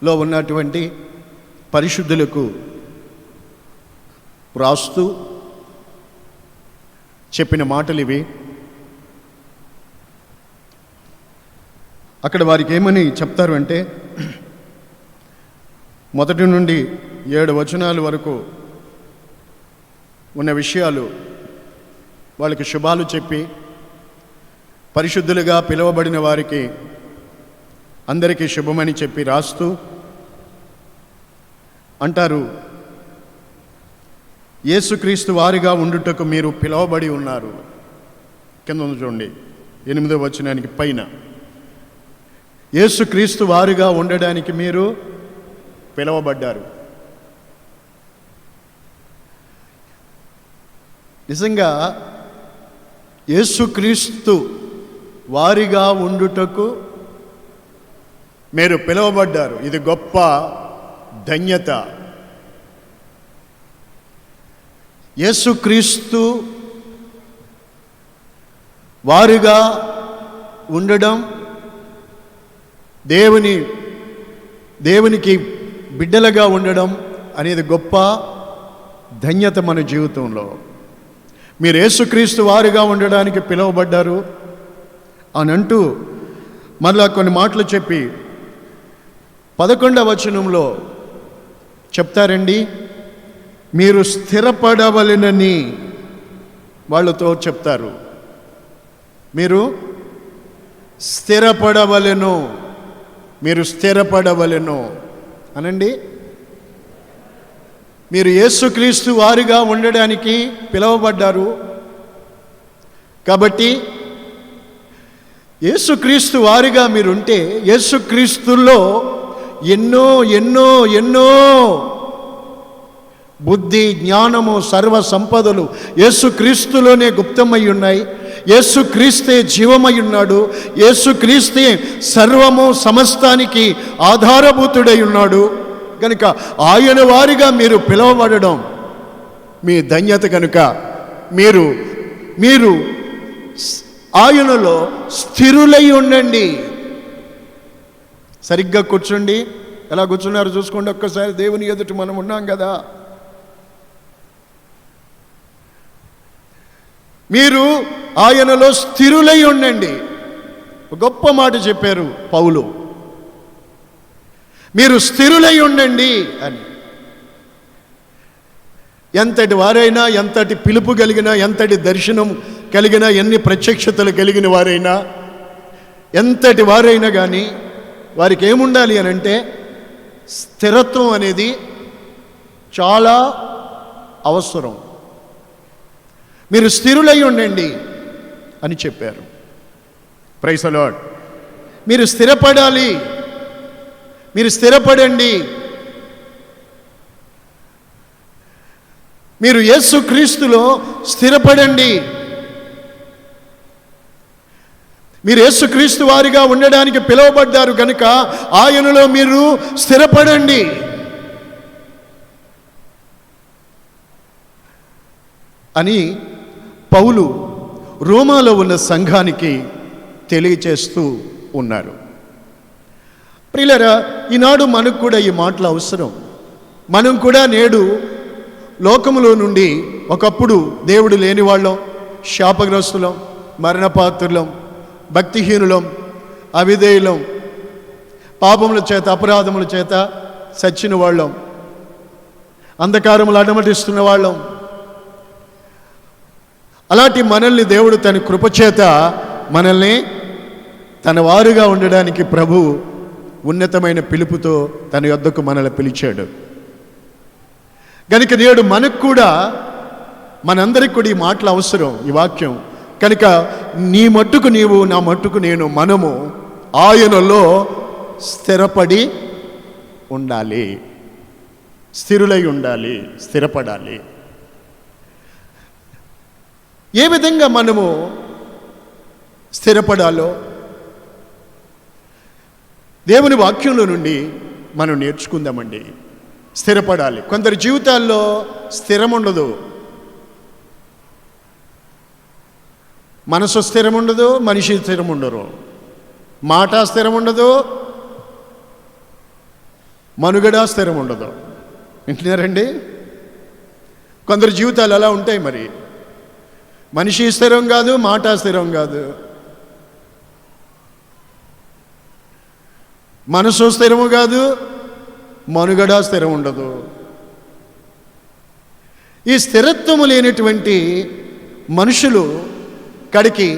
లో ఉన్నటువంటి పరిశుద్ధులకు వ్రాస్తూ చెప్పిన మాటలు ఇవి. అక్కడ వారికి ఏమని చెప్తారు అంటే, 1 నుండి 7 వచనాల వరకు ఉన్న విషయాలు వాళ్ళకి శుభాలు చెప్పి, పరిశుద్ధులుగా పిలువబడిన వారికి అందరికీ శుభమని చెప్పి రాస్తూ అంటారు, యేసుక్రీస్తు వారిగా ఉండుటకు మీరు పిలువబడి ఉన్నారు. కింద చూడండి 8వ వచనానికి పైన, యేసుక్రీస్తు వారిగా ఉండడానికి మీరు పిలువబడ్డారు. నిజంగా యేసుక్రీస్తు వారిగా ఉండుటకు మీరు పిలువబడ్డారు. ఇది గొప్ప ధన్యత. యేసుక్రీస్తు వారిగా ఉండడం, దేవునికి బిడ్డలుగా ఉండడం అనేది గొప్ప ధన్యత మన జీవితంలో. మీరు యేసుక్రీస్తు వారిగా ఉండడానికి పిలువబడ్డారు అని అంటూ మళ్ళా కొన్ని మాటలు చెప్పి 11వ వచనంలో చెప్తారండి, మీరు స్థిరపడవలెనని వాళ్ళతో చెప్తారు. మీరు స్థిరపడవలెను, మీరు స్థిరపడవలెను అనండి. మీరు యేసుక్రీస్తు వారిగా ఉండడానికి పిలువబడ్డారు కాబట్టి యేసుక్రీస్తు వారిగా మీరుంటే, యేసుక్రీస్తులో ఎన్నో ఎన్నో ఎన్నో బుద్ధి, జ్ఞానము, సర్వ సంపదలు యేసుక్రీస్తులోనే గుప్తమై ఉన్నాయి. యేసుక్రీస్తే జీవమై ఉన్నాడు. యేసుక్రీస్తే సర్వము సమస్తానికి ఆధారభూతుడై ఉన్నాడు. కనుక ఆయన వారిగా మీరు పిలువబడడం మీ ధన్యత. కనుక మీరు ఆయనలో స్థిరులై ఉండండి. సరిగ్గా కూర్చోండి. ఎలా కూర్చున్నారు చూసుకోండి ఒక్కసారి. దేవుని ఎదుట మనం ఉన్నాం కదా. మీరు ఆయనలో స్థిరులై ఉండండి. గొప్ప మాట చెప్పారు పౌలు, మీరు స్థిరులై ఉండండి అని. ఎంతటి వారైనా, ఎంతటి పిలుపు కలిగినా, ఎంతటి దర్శనం కలిగిన, ఎన్ని ప్రత్యక్షతలు కలిగిన వారైనా, ఎంతటి వారైనా కానీ వారికి ఏముండాలి అని అంటే స్థిరత్వం అనేది చాలా అవసరం. మీరు స్థిరులై ఉండండి అని చెప్పారు. Praise the Lord. మీరు స్థిరపడాలి, మీరు స్థిరపడండి. మీరు యేసుక్రీస్తులో స్థిరపడండి. మీరు యేసుక్రీస్తు వారిగా ఉండడానికి పిలువబడ్డారు కనుక ఆయనలో మీరు స్థిరపడండి అని పౌలు రోమాలో ఉన్న సంఘానికి తెలియచేస్తూ ఉన్నారు. ప్రియులారా, ఈనాడు మనకు కూడా ఈ మాటలు అవసరం. మనం కూడా నేడు లోకములో నుండి ఒకప్పుడు దేవుడు లేని వాళ్ళం, శాపగ్రస్తులం, మరణపాత్రులం, భక్తిహీనులం, అవిధేయులం, పాపముల చేత అపరాధముల చేత చచ్చిన వాళ్ళం, అంధకారములు అడమటిస్తున్న వాళ్ళం. అలాంటి మనల్ని దేవుడు తన కృపచేత మనల్ని తన వారుగా ఉండడానికి ప్రభు ఉన్నతమైన పిలుపుతో తన యొద్దకు మనల్ని పిలిచాడు. కనుక నేడు మనకు కూడా, మనందరికి కూడా ఈ మాటలు అవసరం, ఈ వాక్యం. కనుక నీ మట్టుకు నీవు, నా మట్టుకు నేను, మనము ఆయనలో స్థిరపడి ఉండాలి, స్థిరులై ఉండాలి, స్థిరపడాలి. ఏ విధంగా మనము స్థిరపడాలో దేవుని వాక్యంలో నుండి మనం నేర్చుకుందామండి. స్థిరపడాలి. కొందరి జీవితాల్లో స్థిరం ఉండదు. మనసు స్థిరం ఉండదు, మనిషి స్థిరం ఉండరు, మాట స్థిరం ఉండదు, మనుగడ స్థిరం ఉండదు. వింటున్నారండి? కొందరు జీవితాలు అలా ఉంటాయి. మరి మనిషి స్థిరం కాదు, మాట స్థిరం కాదు, మనసు స్థిరము కాదు, మనుగడ స్థిరం ఉండదు. ఈ స్థిరత్వము లేనటువంటి మనుషులు కడికి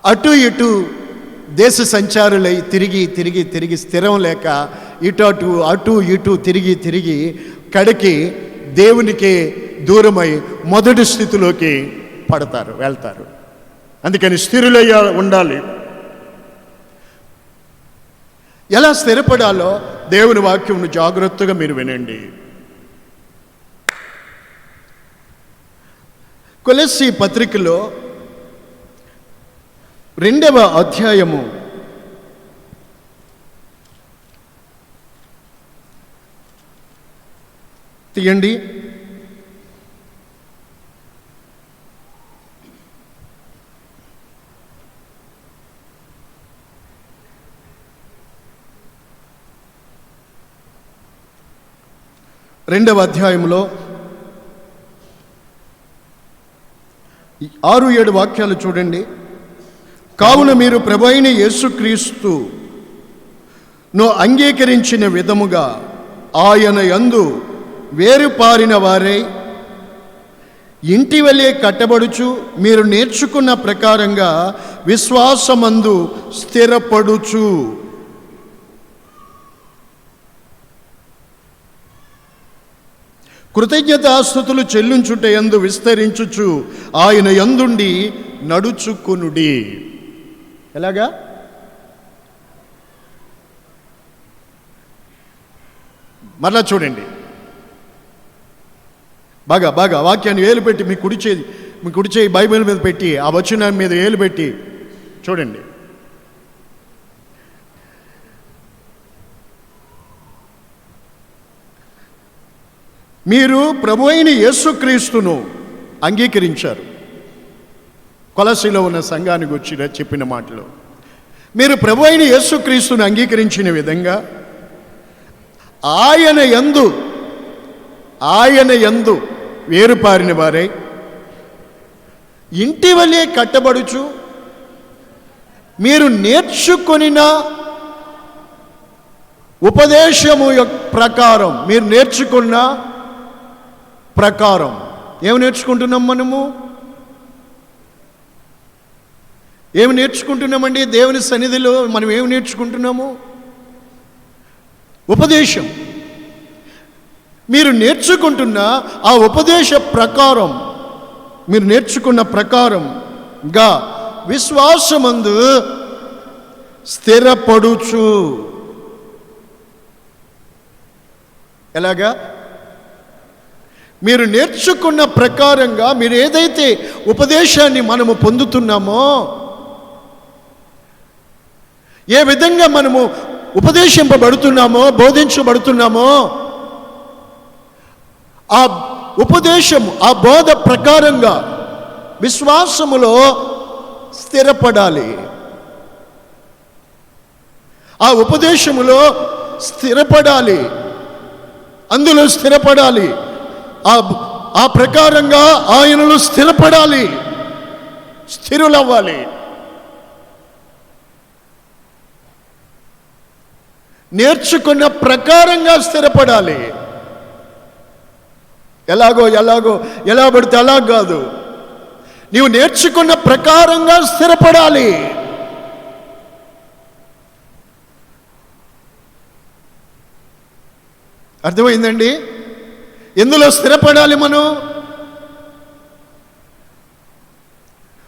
అటు ఇటు దేశ సంచారులై తిరిగి తిరిగి తిరిగి స్థిరం లేక అటు ఇటు తిరిగి తిరిగి కడికి దేవునికి దూరమై మొదటి స్థితిలోకి వెళ్తారు. అందుకని స్థిరులయ్య ఉండాలి. ఎలా స్థిరపడాలో దేవుని వాక్యమును జాగ్రత్తగా మీరు వినండి. కొలస్సీ పత్రికలో 2వ అధ్యాయము 2వ అధ్యాయంలో 6-7 వాక్యాలు చూడండి. కావున మీరు ప్రభువైన యేసుక్రీస్తును అంగీకరించిన విధముగా ఆయన యందు వేరుపారిన వారై ఇంటి వలె కట్టబడుచు మీరు నేర్చుకున్న ప్రకారంగా విశ్వాసమందు స్థిరపడుచు కృతజ్ఞతాస్తుతులు చెల్లించుట యందు విస్తరించుచు ఆయన యందుండి నడుచుకునుడి. ఎలాగా? మరలా చూడండి. బాగా వాక్యాన్ని వేలు పెట్టి మీ కుడి చేయి బైబిల్ మీద పెట్టి ఆ వచనాన్ని మీద వేలు పెట్టి చూడండి. మీరు ప్రభువైన యేసుక్రీస్తును అంగీకరించారు. కొలస్సీలో ఉన్న సంఘాన్ని గురించి చెప్పిన మాటలు, మీరు ప్రభువైన యేసుక్రీస్తును అంగీకరించిన విధంగా ఆయన యందు వేరుపారిన వారై ఇంటి వలె కట్టబడుచు మీరు నేర్చుకొనిన ఉపదేశము ప్రకారం, మీరు నేర్చుకున్న ప్రకారం. ఏమి నేర్చుకుంటున్నాం మనము? ఏమి నేర్చుకుంటున్నామండి? దేవుని సన్నిధిలో మనం ఏమి నేర్చుకుంటున్నాము? ఉపదేశం. మీరు నేర్చుకుంటున్న ఆ ఉపదేశ ప్రకారం, మీరు నేర్చుకున్న ప్రకారంగా విశ్వాసమందు స్థిరపడుచు. ఎలాగా? మీరు నేర్చుకున్న ప్రకారంగా, మీరు ఏదైతే ఉపదేశాన్ని మనము పొందుతున్నామో, ఏ విధంగా మనము ఉపదేశింపబడుతున్నామో, బోధించబడుతున్నామో, ఆ ఉపదేశం, ఆ బోధ ప్రకారంగా విశ్వాసములో స్థిరపడాలి. ఆ ఉపదేశములో స్థిరపడాలి, అందులో స్థిరపడాలి, ఆ ప్రకారంగా ఆయనలో స్థిరపడాలి, స్థిరులవ్వాలి. నేర్చుకున్న ప్రకారంగా స్థిరపడాలి. ఎలా పడితే అలా కాదు. నీవు నేర్చుకున్న ప్రకారంగా స్థిరపడాలి. అర్థమైందండి? ఎందులో స్థిరపడాలి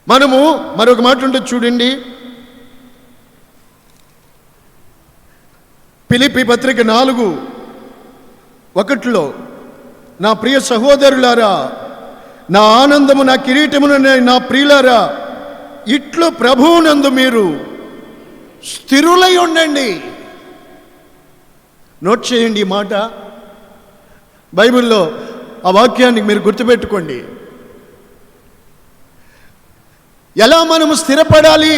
మనము మరొక మాట ఉంటుంది చూడండి. ఫిలిప్పీ పత్రిక 4:1 నా ప్రియ సహోదరులారా, నా ఆనందము, నా కిరీటమును, నా ప్రియులారా, ఇట్లు ప్రభువునందు మీరు స్థిరులై ఉండండి. నోట్ చేయండి ఈ మాట. బైబిల్లో ఆ వాక్యాన్ని మీరు గుర్తుపెట్టుకోండి. ఎలా మనము స్థిరపడాలి?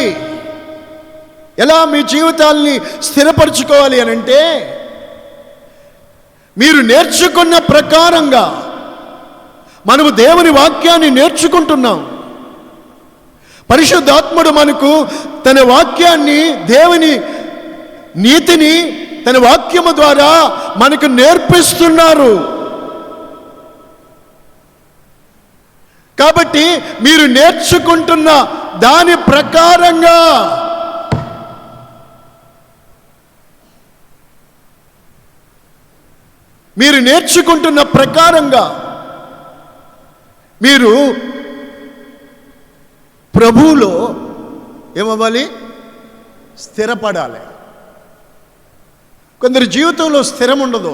ఎలా మీ జీవితాల్ని స్థిరపరచుకోవాలి అని అంటే, మీరు నేర్చుకున్న ప్రకారంగా. మనము దేవుని వాక్యాన్ని నేర్చుకుంటున్నాం. పరిశుద్ధాత్ముడు మనకు తన వాక్యాన్ని, దేవుని నీతిని తన వాక్యము ద్వారా మనకు నేర్పిస్తున్నారు. కాబట్టి మీరు నేర్చుకుంటున్న దాని ప్రకారంగా మీరు ప్రభువులో ఏమవ్వాలి? స్థిరపడాలి. కొందరి జీవితంలో స్థిరం ఉండదు.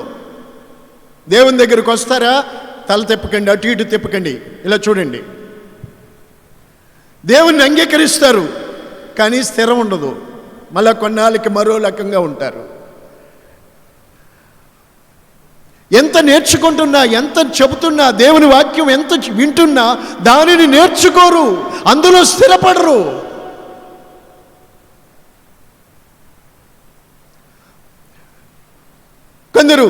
దేవుని దగ్గరికి వస్తారా, తల తిప్పకండి, అటు ఇటు తిప్పకండి, ఇలా చూడండి. దేవుణ్ణి అంగీకరిస్తారు, కానీ స్థిరం ఉండదు. మళ్ళా కొన్నాళ్ళకి మరో రకంగా ఉంటారు. ఎంత నేర్చుకుంటున్నా, ఎంత చెబుతున్నా, దేవుని వాక్యం ఎంత వింటున్నా దానిని నేర్చుకోరు, అందులో స్థిరపడరు. కొందరు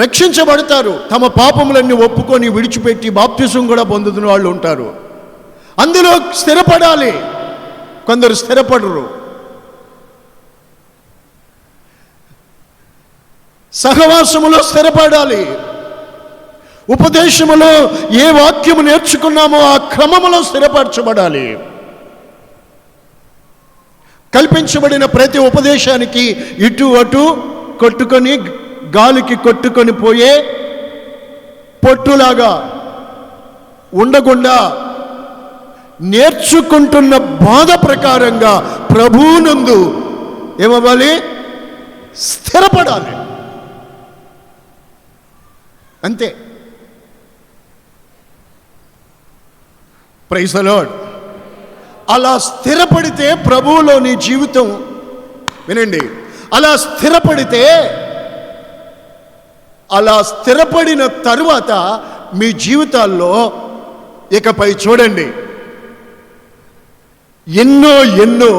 రక్షించబడతారు, తమ పాపములన్నీ ఒప్పుకొని విడిచిపెట్టి బాప్తిసం కూడా పొందుతున్న వాళ్ళు ఉంటారు. అందులో స్థిరపడాలి. కొందరు స్థిరపడరు. సహవాసములో స్థిరపడాలి. ఉపదేశములో ఏ వాక్యము నేర్చుకున్నామో ఆ క్రమములో స్థిరపరచబడాలి. కల్పించబడిన ప్రతి ఉపదేశానికి ఇటు అటు కొట్టుకొని, గాలికి కొట్టుకొని పోయే పొట్టులాగా ఉండకుండా నేర్చుకుంటున్న బాధ ప్రకారంగా ప్రభువునందు ఏమవ్వాలి? స్థిరపడాలి. అంతే. Praise the Lord. అలా స్థిరపడితే ప్రభువులో నీ జీవితం, వినండి, అలా స్థిరపడిన తరువాత మీ జీవితాల్లో ఇకపై చూడండి, ఎన్నో ఎన్నో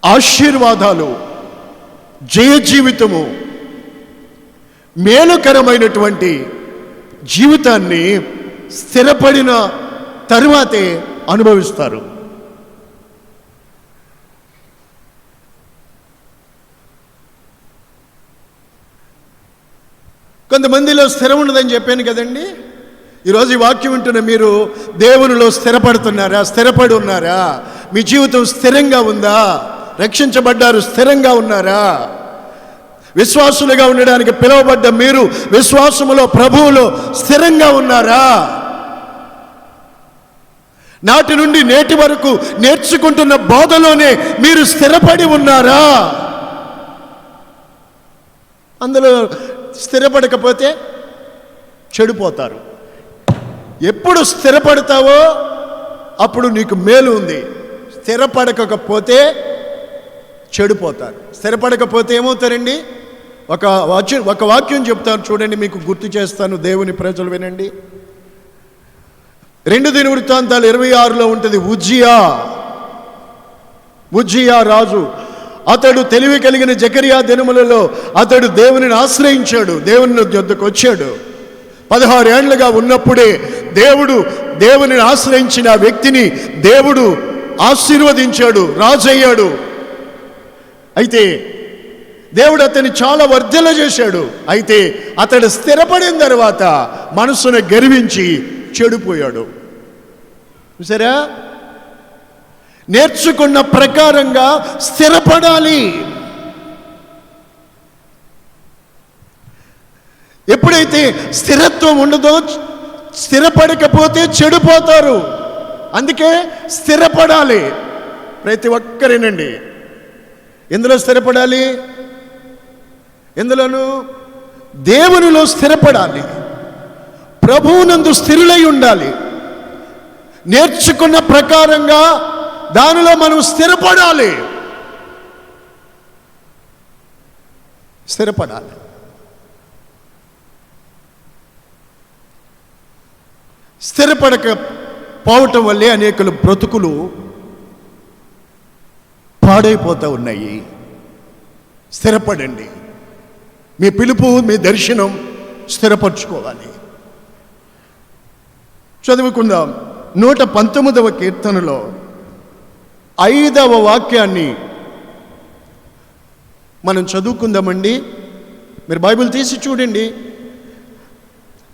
ఆశీర్వాదాలు, జయ జీవితము, మేలుకరమైనటువంటి జీవితాన్ని స్థిరపడిన తరువాతే అనుభవిస్తారు. కొంతమందిలో స్థిరం ఉండదని చెప్పాను కదండి. ఈరోజు ఈ వాక్యం వింటున్న మీరు దేవునిలో స్థిరపడుతున్నారా? స్థిరపడి ఉన్నారా? మీ జీవితం స్థిరంగా ఉందా? రక్షించబడ్డారు, స్థిరంగా ఉన్నారా? విశ్వాసులుగా ఉండడానికి పిలువబడ్డ మీరు విశ్వాసములో, ప్రభువులో స్థిరంగా ఉన్నారా? నాటి నుండి నేటి వరకు నేర్చుకుంటున్న బోధలోనే మీరు స్థిరపడి ఉన్నారా? అందులో స్థిరపడకపోతే చెడిపోతారు. ఎప్పుడు స్థిరపడతావో అప్పుడు నీకు మేలు ఉంది. స్థిరపడకపోతే చెడిపోతారు. స్థిరపడకపోతే ఏమవుతారండి? ఒక వాక్యం చెప్తాను చూడండి, మీకు గుర్తు చేస్తాను. దేవుని ప్రజలు వినండి. 2 దినవృత్తాంతాలు 26లో ఉంటుంది. ఉజ్జియా రాజు, అతడు తెలివి కలిగిన జకరియా దినములలో అతడు దేవునిని ఆశ్రయించాడు, దేవుని యొద్దకు వచ్చాడు. 16 ఏళ్లుగా ఉన్నప్పుడే దేవునిని ఆశ్రయించిన వ్యక్తిని దేవుడు ఆశీర్వదించాడు, రాజయ్యాడు. అయితే దేవుడు అతన్ని చాలా వర్ధల చేశాడు. అయితే అతడు స్థిరపడిన తర్వాత మనసును గర్వించి చెడిపోయాడు. చూసారా? నేర్చుకున్న ప్రకారంగా స్థిరపడాలి. ఎప్పుడైతే స్థిరత్వం ఉండదో, స్థిరపడకపోతే చెడిపోతారు. అందుకే స్థిరపడాలి. ప్రతి ఒక్కరేనండి. ఎందులో స్థిరపడాలి? ఎందులోనూ దేవునిలో స్థిరపడాలి. ప్రభువునందు స్థిరులై ఉండాలి. నేర్చుకున్న ప్రకారంగా దానిలో మనం స్థిరపడాలి. స్థిరపడకపోవటం వల్లే అనేకుల బ్రతుకులు పాడైపోతూ ఉన్నాయి. స్థిరపడండి. మీ పిలుపు, మీ దర్శనం స్థిరపరచుకోవాలి. చదువుకుందాం. 119వ కీర్తనలో 5వ వాక్యాన్ని మనం చదువుకుందామండి. మీరు బైబిల్ తీసి చూడండి.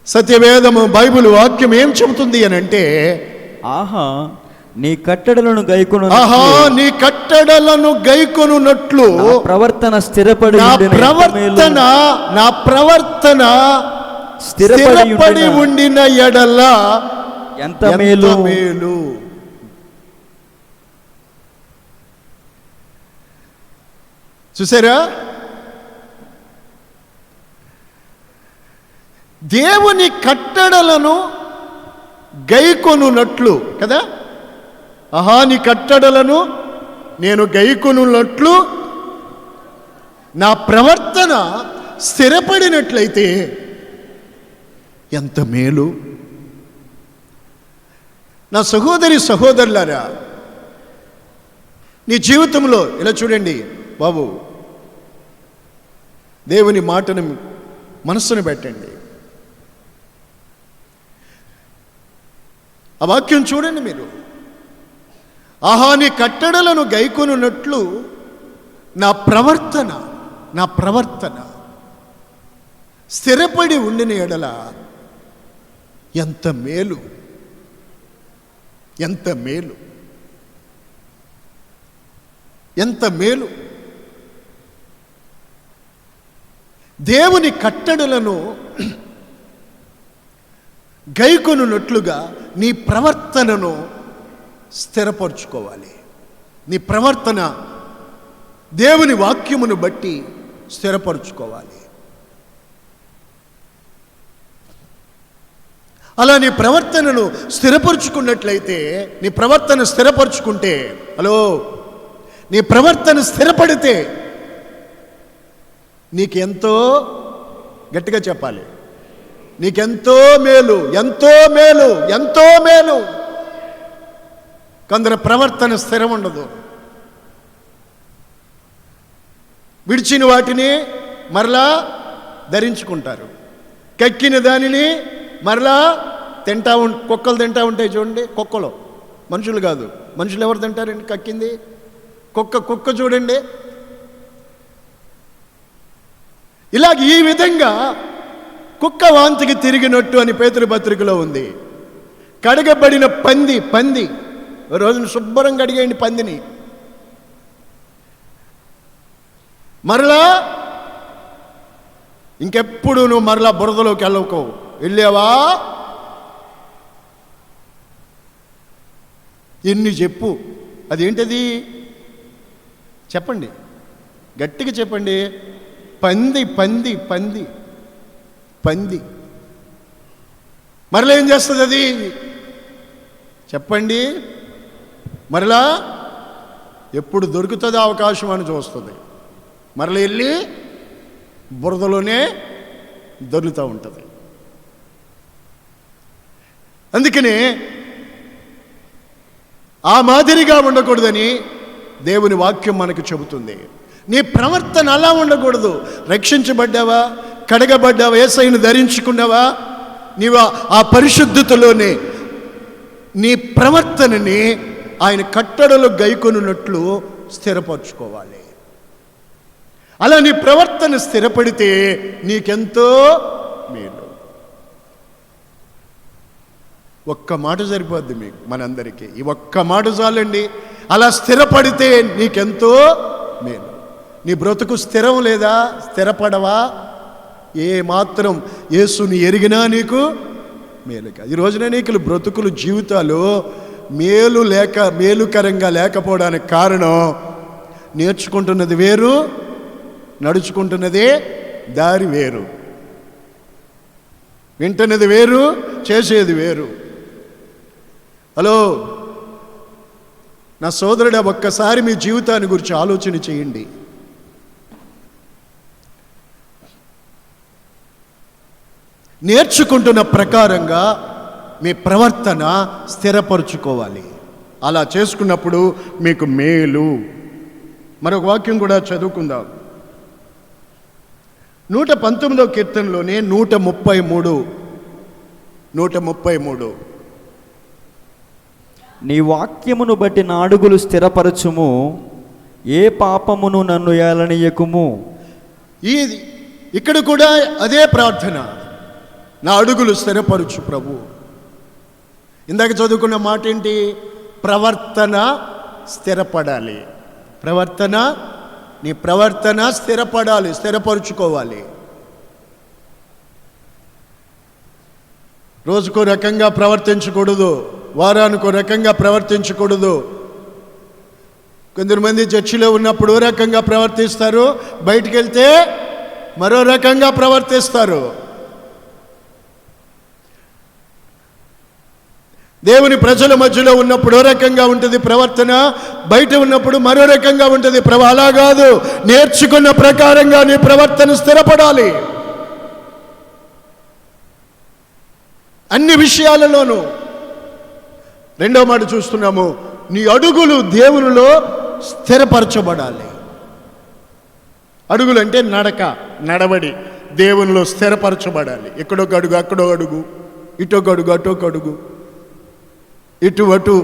సత్యవేదము బైబిల్ వాక్యం ఏం చెబుతుంది అని అంటే, ఆహా నీ కట్టడలను గైకొను, ఆహా నీ కట్టడలను గైకొనున్నట్లు ప్రవర్తన స్థిరపడి నా ప్రవర్తన స్థిరపడి ఉండిన ఎడల ఎంత మేలు. చూసారా? దేవుని కట్టడలను గైకొనున్నట్లు కదా. ఆహా నీ కట్టడలను నేను గైకొనున్నట్లు నా ప్రవర్తన స్థిరపడినట్లయితే ఎంత మేలు. నా సహోదరి సహోదరులారా, నీ జీవితంలో ఇలా చూడండి బాబు, దేవుని మాటను మనస్సును పెట్టండి. ఆ వాక్యం చూడండి మీరు. ఆహా నీ కట్టడలను గైకొనున్నట్లు నా ప్రవర్తన స్థిరపడి ఉండిన ఎడల ఎంత మేలు, ఎంత మేలు, ఎంత మేలు. దేవుని కట్టడలను గైకొనున్నట్లుగా నీ ప్రవర్తనను స్థిరపరచుకోవాలి. నీ ప్రవర్తన దేవుని వాక్యమును బట్టి స్థిరపరచుకోవాలి. అలా నీ ప్రవర్తనను స్థిరపరచుకున్నట్లయితే, నీ ప్రవర్తన స్థిరపరచుకుంటే, నీ ప్రవర్తన స్థిరపడితే నీకెంతో, గట్టిగా చెప్పాలి, నీకెంతో మేలు, ఎంతో మేలు, ఎంతో మేలు. కొందరు ప్రవర్తన స్థిరం ఉండదు. విడిచిన వాటిని మరలా ధరించుకుంటారు. కక్కిన దానిని మరలా కుక్కలు తింటా ఉంటాయి చూడండి. కుక్కలు, మనుషులు కాదు. మనుషులు ఎవరు తింటారండి కక్కింది? కుక్క చూడండి. ఇలాగ ఈ విధంగా కుక్క వాంతికి తిరిగినట్టు అని పేతురు పత్రికలో ఉంది. కడగబడిన పంది రోజున శుభ్రంగా కడిగేయండి పందిని. మరలా ఇంకెప్పుడు నువ్వు మరలా బురదలోకి వెళ్ళావా? ఎన్ని చెప్పు. అదేంటది చెప్పండి, గట్టిగా చెప్పండి. పంది మరలా ఏం చేస్తుంది అది? చెప్పండి. మరలా ఎప్పుడు దొరుకుతుందో అవకాశం అని చూస్తుంది. మరలా వెళ్ళి బురదలోనే దొరుకుతూ ఉంటుంది. అందుకనే ఆ మాదిరిగా ఉండకూడదని దేవుని వాక్యం మనకు చెబుతుంది. నీ ప్రవర్తన అలా ఉండకూడదు. రక్షించబడ్డావా, కడగబడ్డావా, యేసయ్యను ధరించుకున్నావా, నీవు ఆ పరిశుద్ధతలోనే నీ ప్రవర్తనని ఆయన కట్టడలు గైకొనున్నట్లు స్థిరపరచుకోవాలి. అలా నీ ప్రవర్తన స్థిరపడితే నీకెంతో మేలు. ఒక్క మాట సరిపోద్ది మీకు, మనందరికీ ఈ ఒక్క మాట చాలండి. అలా స్థిరపడితే నీకెంతో మేలు. నీ బ్రతుకు స్థిరం లేదా? స్థిరపడవా? ఏ మాత్రం యేసుని ఎరిగినా నీకు మేలు కాదు. ఈ రోజున నీకు బ్రతుకులు, జీవితాలు మేలుకరంగా లేకపోవడానికి కారణం నేర్చుకుంటున్నది వేరు, నడుచుకుంటున్నది దారి వేరు. వింటున్నది వేరు, చేసేది వేరు. నా సోదరుడా, ఒక్కసారి మీ జీవితాన్ని గురించి ఆలోచన చేయండి. నేర్చుకుంటున్న ప్రకారంగా మీ ప్రవర్తన స్థిరపరచుకోవాలి. అలా చేసుకున్నప్పుడు మీకు మేలు. మరొక వాక్యం కూడా చదువుకుందాం. 119వ కీర్తనలోనే 133 నీ వాక్యమును బట్టి నా అడుగులు స్థిరపరచుము, ఏ పాపమును నన్ను ఏలనీయకుము. ఇక్కడ కూడా అదే ప్రార్థన, నా అడుగులు స్థిరపరచు ప్రభు. ఇందాక చదువుకున్న మాట ఏంటి? ప్రవర్తన స్థిరపడాలి. నీ ప్రవర్తన స్థిరపడాలి, స్థిరపరుచుకోవాలి. రోజుకో రకంగా ప్రవర్తించకూడదు, వారానికో రకంగా ప్రవర్తించకూడదు. కొందరు చర్చిలో ఉన్నప్పుడు ఓ రకంగా ప్రవర్తిస్తారు, బయటికి వెళ్తే మరో రకంగా ప్రవర్తిస్తారు. దేవుని ప్రజల మధ్యలో ఉన్నప్పుడు ఓ రకంగా ఉంటుంది ప్రవర్తన, బయట ఉన్నప్పుడు మరో రకంగా ఉంటుంది. అలా కాదు, నేర్చుకున్న ప్రకారంగా నీ ప్రవర్తన స్థిరపడాలి. అన్ని విషయాలలోనూ. రెండో మాట చూస్తున్నాము, నీ అడుగులు దేవునిలో స్థిరపరచబడాలి. అడుగులు అంటే నడవడి దేవునిలో స్థిరపరచబడాలి. ఎక్కడొక అడుగు అక్కడో అడుగు, ఇటొక అడుగు అటొక అడుగు, ఇటు అటు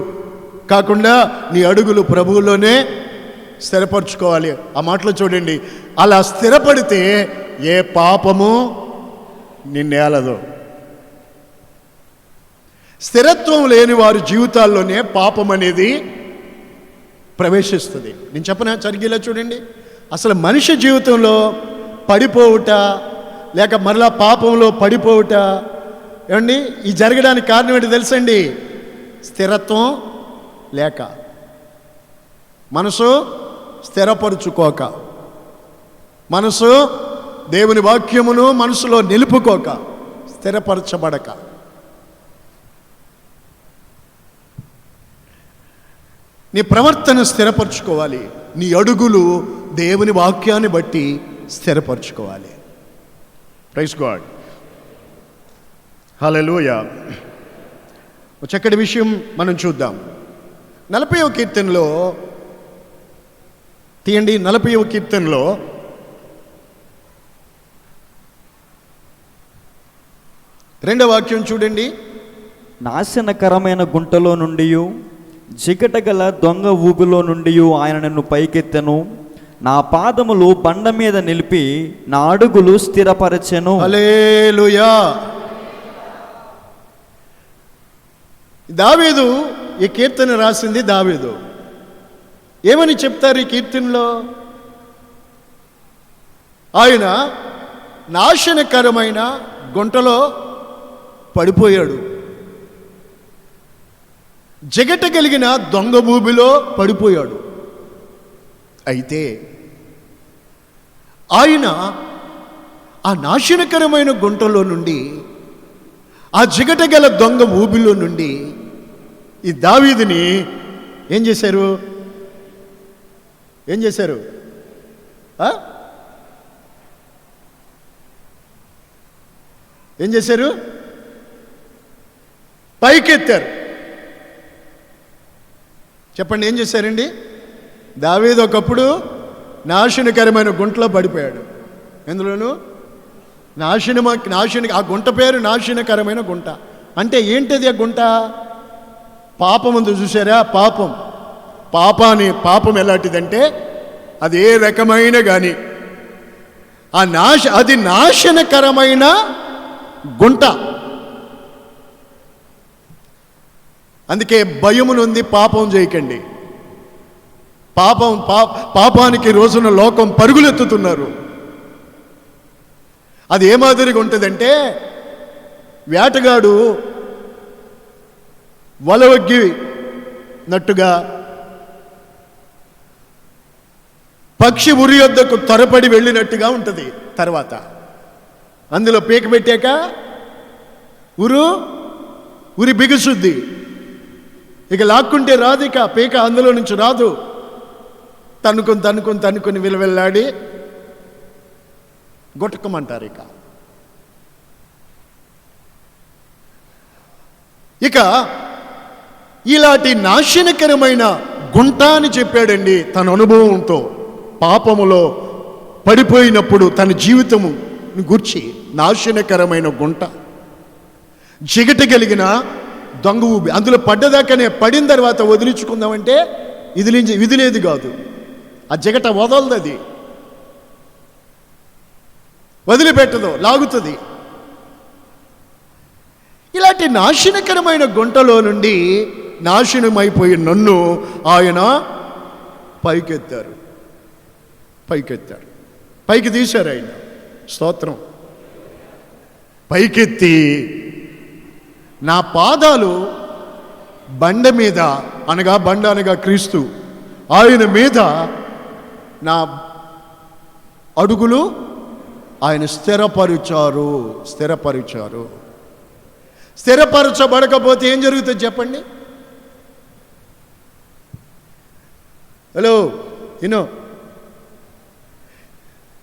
కాకుండా నీ అడుగులు ప్రభువులోనే స్థిరపరచుకోవాలి. ఆ మాటలో చూడండి, అలా స్థిరపడితే ఏ పాపము నిన్నేలదు. స్థిరత్వం లేని వారి జీవితాల్లోనే పాపం అనేది ప్రవేశిస్తుంది. నేను చెప్పనా, సరిగ్గా చూడండి. అసలు మనిషి జీవితంలో పడిపోవుట లేక మరలా పాపంలో పడిపోవుట ఏమండి, ఈ జరగడానికి కారణం ఏంటి తెలుసండి? స్థిరత్వం లేక, మనసు స్థిరపరుచుకోక, మనసు దేవుని వాక్యమును మనసులో నిలుపుకోక, స్థిరపరచబడక. నీ ప్రవర్తన స్థిరపరచుకోవాలి. నీ అడుగులు దేవుని వాక్యాన్ని బట్టి స్థిరపరచుకోవాలి. ప్రైజ్ గాడ్, హల్లెలూయా. చక్కటి విషయం మనం చూద్దాం. 40వ కీర్తనలో తీయండి. 40వ కీర్తనలో రెండవ వాక్యం చూడండి. నాశనకరమైన గుంటలో నుండి, జిగటగల దొంగ ఊగులో నుండి ఆయన నన్ను పైకెత్తెను. నా పాదములు బండ మీద నిలిపి నా అడుగులు స్థిరపరచెను. హల్లెలూయా. దావీదు ఈ కీర్తన రాసింది. దావీదు ఏమని చెప్తారు ఈ కీర్తనలో? ఆయన నాశనకరమైన గుంటలో పడిపోయాడు, జగట కలిగిన దొంగ భూమిలో పడిపోయాడు. అయితే ఆయన ఆ నాశనకరమైన గుంటలో నుండి, ఆ జిగట గల దొంగ ఊబిలో నుండి ఈ దావీదుని ఏం చేశారు? ఏం చేశారు? పైకెత్తారు. చెప్పండి, ఏం చేశారండి? దావీదు ఒకప్పుడు నాశనకరమైన గుంటలో పడిపోయాడు. ఎందులోనూ ఆ గుంట పేరు నాశనకరమైన గుంట. అంటే ఏంటది ఆ గుంట? పాపం ఉంది, చూసారా? పాపం ఎలాంటిదంటే అది ఏ రకమైన కానీ అది నాశనకరమైన గుంట. అందుకే భయము నుండి పాపం చేయకండి. పాపానికి రోజున లోకం పరుగులెత్తుతున్నారు. అది ఏ మాదిరిగా ఉంటుందంటే, వేటగాడు వలవగ్గినట్టుగా పక్షి ఉరి యొద్దకు త్వరపడి వెళ్ళినట్టుగా ఉంటుంది. తర్వాత అందులో పీక పెట్టాక ఉరి బిగుసుద్ది. ఇక లాక్కుంటే రాదు, ఇక పీక అందులో నుంచి రాదు. తన్నుకొని విలవెల్లాడి గొట్టకమంటారు. ఇక ఇలాంటి నాశనకరమైన గుంట అని చెప్పాడండి తన అనుభవంతో. పాపములో పడిపోయినప్పుడు తన జీవితము గుర్చి నాశనకరమైన గుంట, జిగట కలిగిన దొంగ ఊబి. అందులో పడ్డదాకానే పడిన తర్వాత వదిలించుకుందామంటే విదిలేదు కాదు. ఆ జిగట వదలదు, అది వదిలిపెట్టదు, లాగుతుంది. ఇలాంటి నాశనకరమైన గుంటలో నుండి నాశనమైపోయి నన్ను ఆయన పైకెత్తారు, పైకి తీశారు ఆయన. స్తోత్రం. పైకెత్తి నా పాదాలు బండ మీద, అనగా క్రీస్తు, ఆయన మీద నా అడుగులు ఆయన స్థిరపరిచారు. స్థిరపరచబడకపోతే ఏం జరుగుతుంది చెప్పండి? హలో,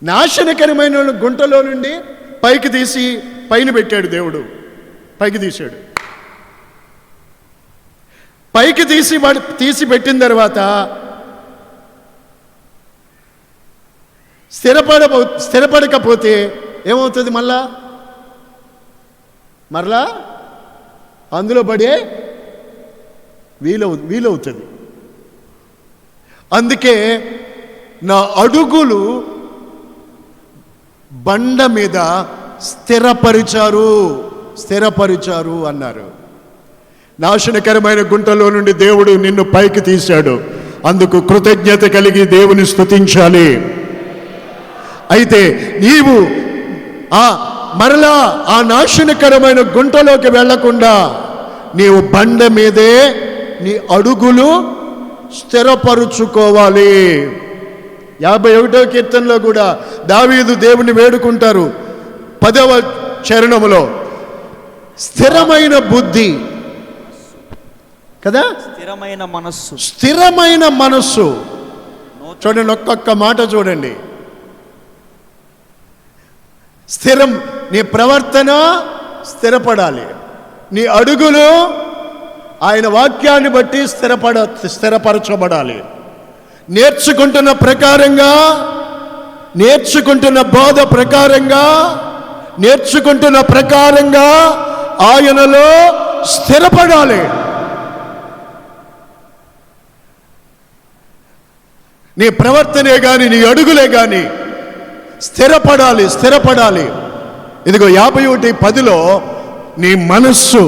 నాశనకరమైన గుంటలో నుండి పైకి తీసి పైన పెట్టాడు దేవుడు. పైకి తీశాడు. పైకి తీసి పెట్టిన తర్వాత స్థిరపడకపోతే ఏమవుతుంది? మరలా అందులో పడే వీలవుతుంది. అందుకే నా అడుగులు బండ మీద స్థిరపరిచారు అన్నారు. నాశనకరమైన గుంటలో నుండి దేవుడు నిన్ను పైకి తీశాడు. అందుకు కృతజ్ఞత కలిగి దేవుని స్తుతించాలి. అయితే నీవు మరలా ఆ నాశనకరమైన గుంటలోకి వెళ్లకుండా నీవు బండ మీదే నీ అడుగులు స్థిరపరుచుకోవాలి. 51వ కీర్తనలో కూడా దావీదు దేవుని వేడుకుంటారు. 10వ చరణములో స్థిరమైన బుద్ధి కదా, స్థిరమైన మనస్సు. చూడండి, ఒక్కొక్క మాట చూడండి. నీ ప్రవర్తన స్థిరపడాలి. నీ అడుగులు ఆయన వాక్యాన్ని బట్టి స్థిరపరచబడాలి. నేర్చుకుంటున్న బోధ ప్రకారంగా ఆయనలో స్థిరపడాలి. నీ ప్రవర్తనే గాని నీ అడుగులే గాని స్థిరపడాలి. ఇదిగో 51:10లో నీ మనస్సు,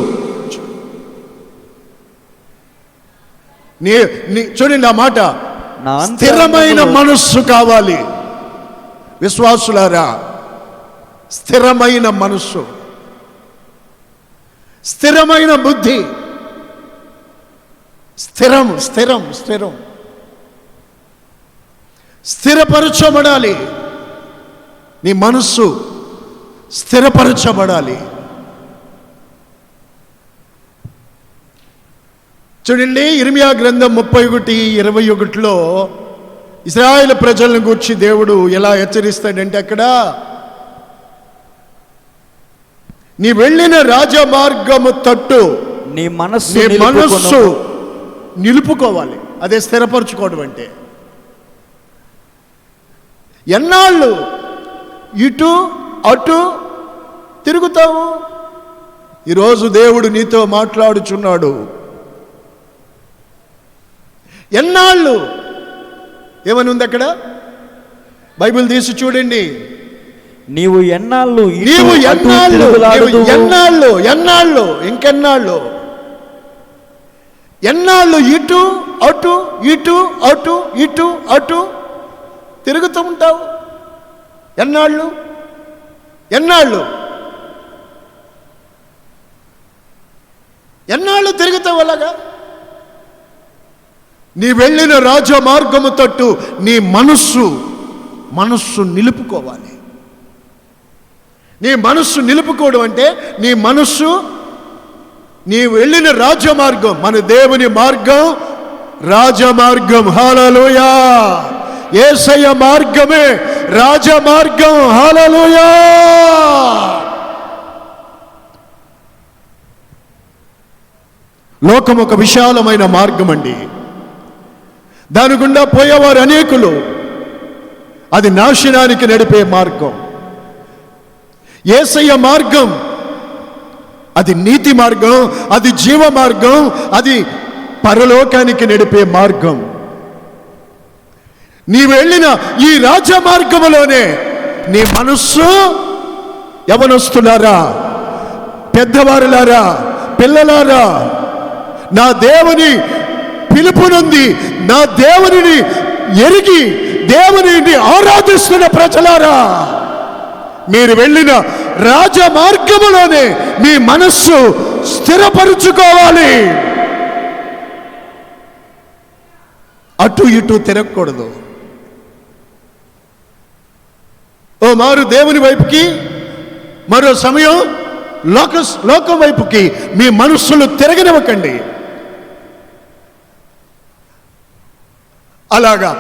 చూడండి ఆ మాట, స్థిరమైన మనస్సు కావాలి. విశ్వాసులారా, స్థిరమైన మనస్సు, స్థిరమైన బుద్ధి, స్థిరం స్థిరపరచబడాలి. నీ మనస్సు స్థిరపరచబడాలి. చూడండి, ఇర్మియా గ్రంథం 31:21లో ఇశ్రాయేలు ప్రజలను గూర్చి దేవుడు ఎలా హెచ్చరిస్తాడంటే, అక్కడ నీ వెళ్ళిన రాజమార్గము తట్టు నీ మనస్సు నిలుపుకోవాలి. అదే స్థిరపరచుకోవడం అంటే. ఎన్నాళ్ళు ఇటు అటు తిరుగుతావు? ఈరోజు దేవుడు నీతో మాట్లాడుచున్నాడు. ఎన్నాళ్ళు ఏమని ఉంది అక్కడ? బైబిల్ తీసి చూడండి. నీవు ఎన్నాళ్ళు ఇంకెన్నాళ్ళు ఇటు అటు తిరుగుతూ ఉంటావు? ఎన్నాళ్ళు తిరుగుతావు అలాగా? నీ వెళ్ళిన రాజమార్గము తట్టు నీ మనస్సు నిలుపుకోవాలి. నీ మనస్సు నిలుపుకోవడం అంటే నీ వెళ్ళిన రాజమార్గం, మన దేవుని మార్గం రాజమార్గం. హల్లెలూయా! యేసయ్య మార్గమే రాజమార్గం. హల్లెలూయా! లోకం ఒక విశాలమైన మార్గం అండి. దాని గుండా పోయేవారు అనేకులు. అది నాశనానికి నడిపే మార్గం. యేసయ్య మార్గం అది నీతి మార్గం, అది జీవ మార్గం, అది పరలోకానికి నడిపే మార్గం. నీ వెళ్ళిన ఈ రాజ మార్గములోనే నీ మనస్సు, యవనస్తులారా, పెద్దవారులారా, పిల్లలారా, నా దేవుని పిలుపునుంది, నా దేవునిని ఎరిగి దేవునిని ఆరాధిస్తున్న ప్రజలారా, మీరు వెళ్ళిన రాజ మార్గములోనే మీ మనస్సు స్థిరపరుచుకోవాలి. అటు ఇటు తిరగకూడదు. ఓ మారు దేవుని వైపుకి, మరో సమయం లోకం వైపుకి మీ మనస్సులు తిరగనివ్వకండి. అలాగా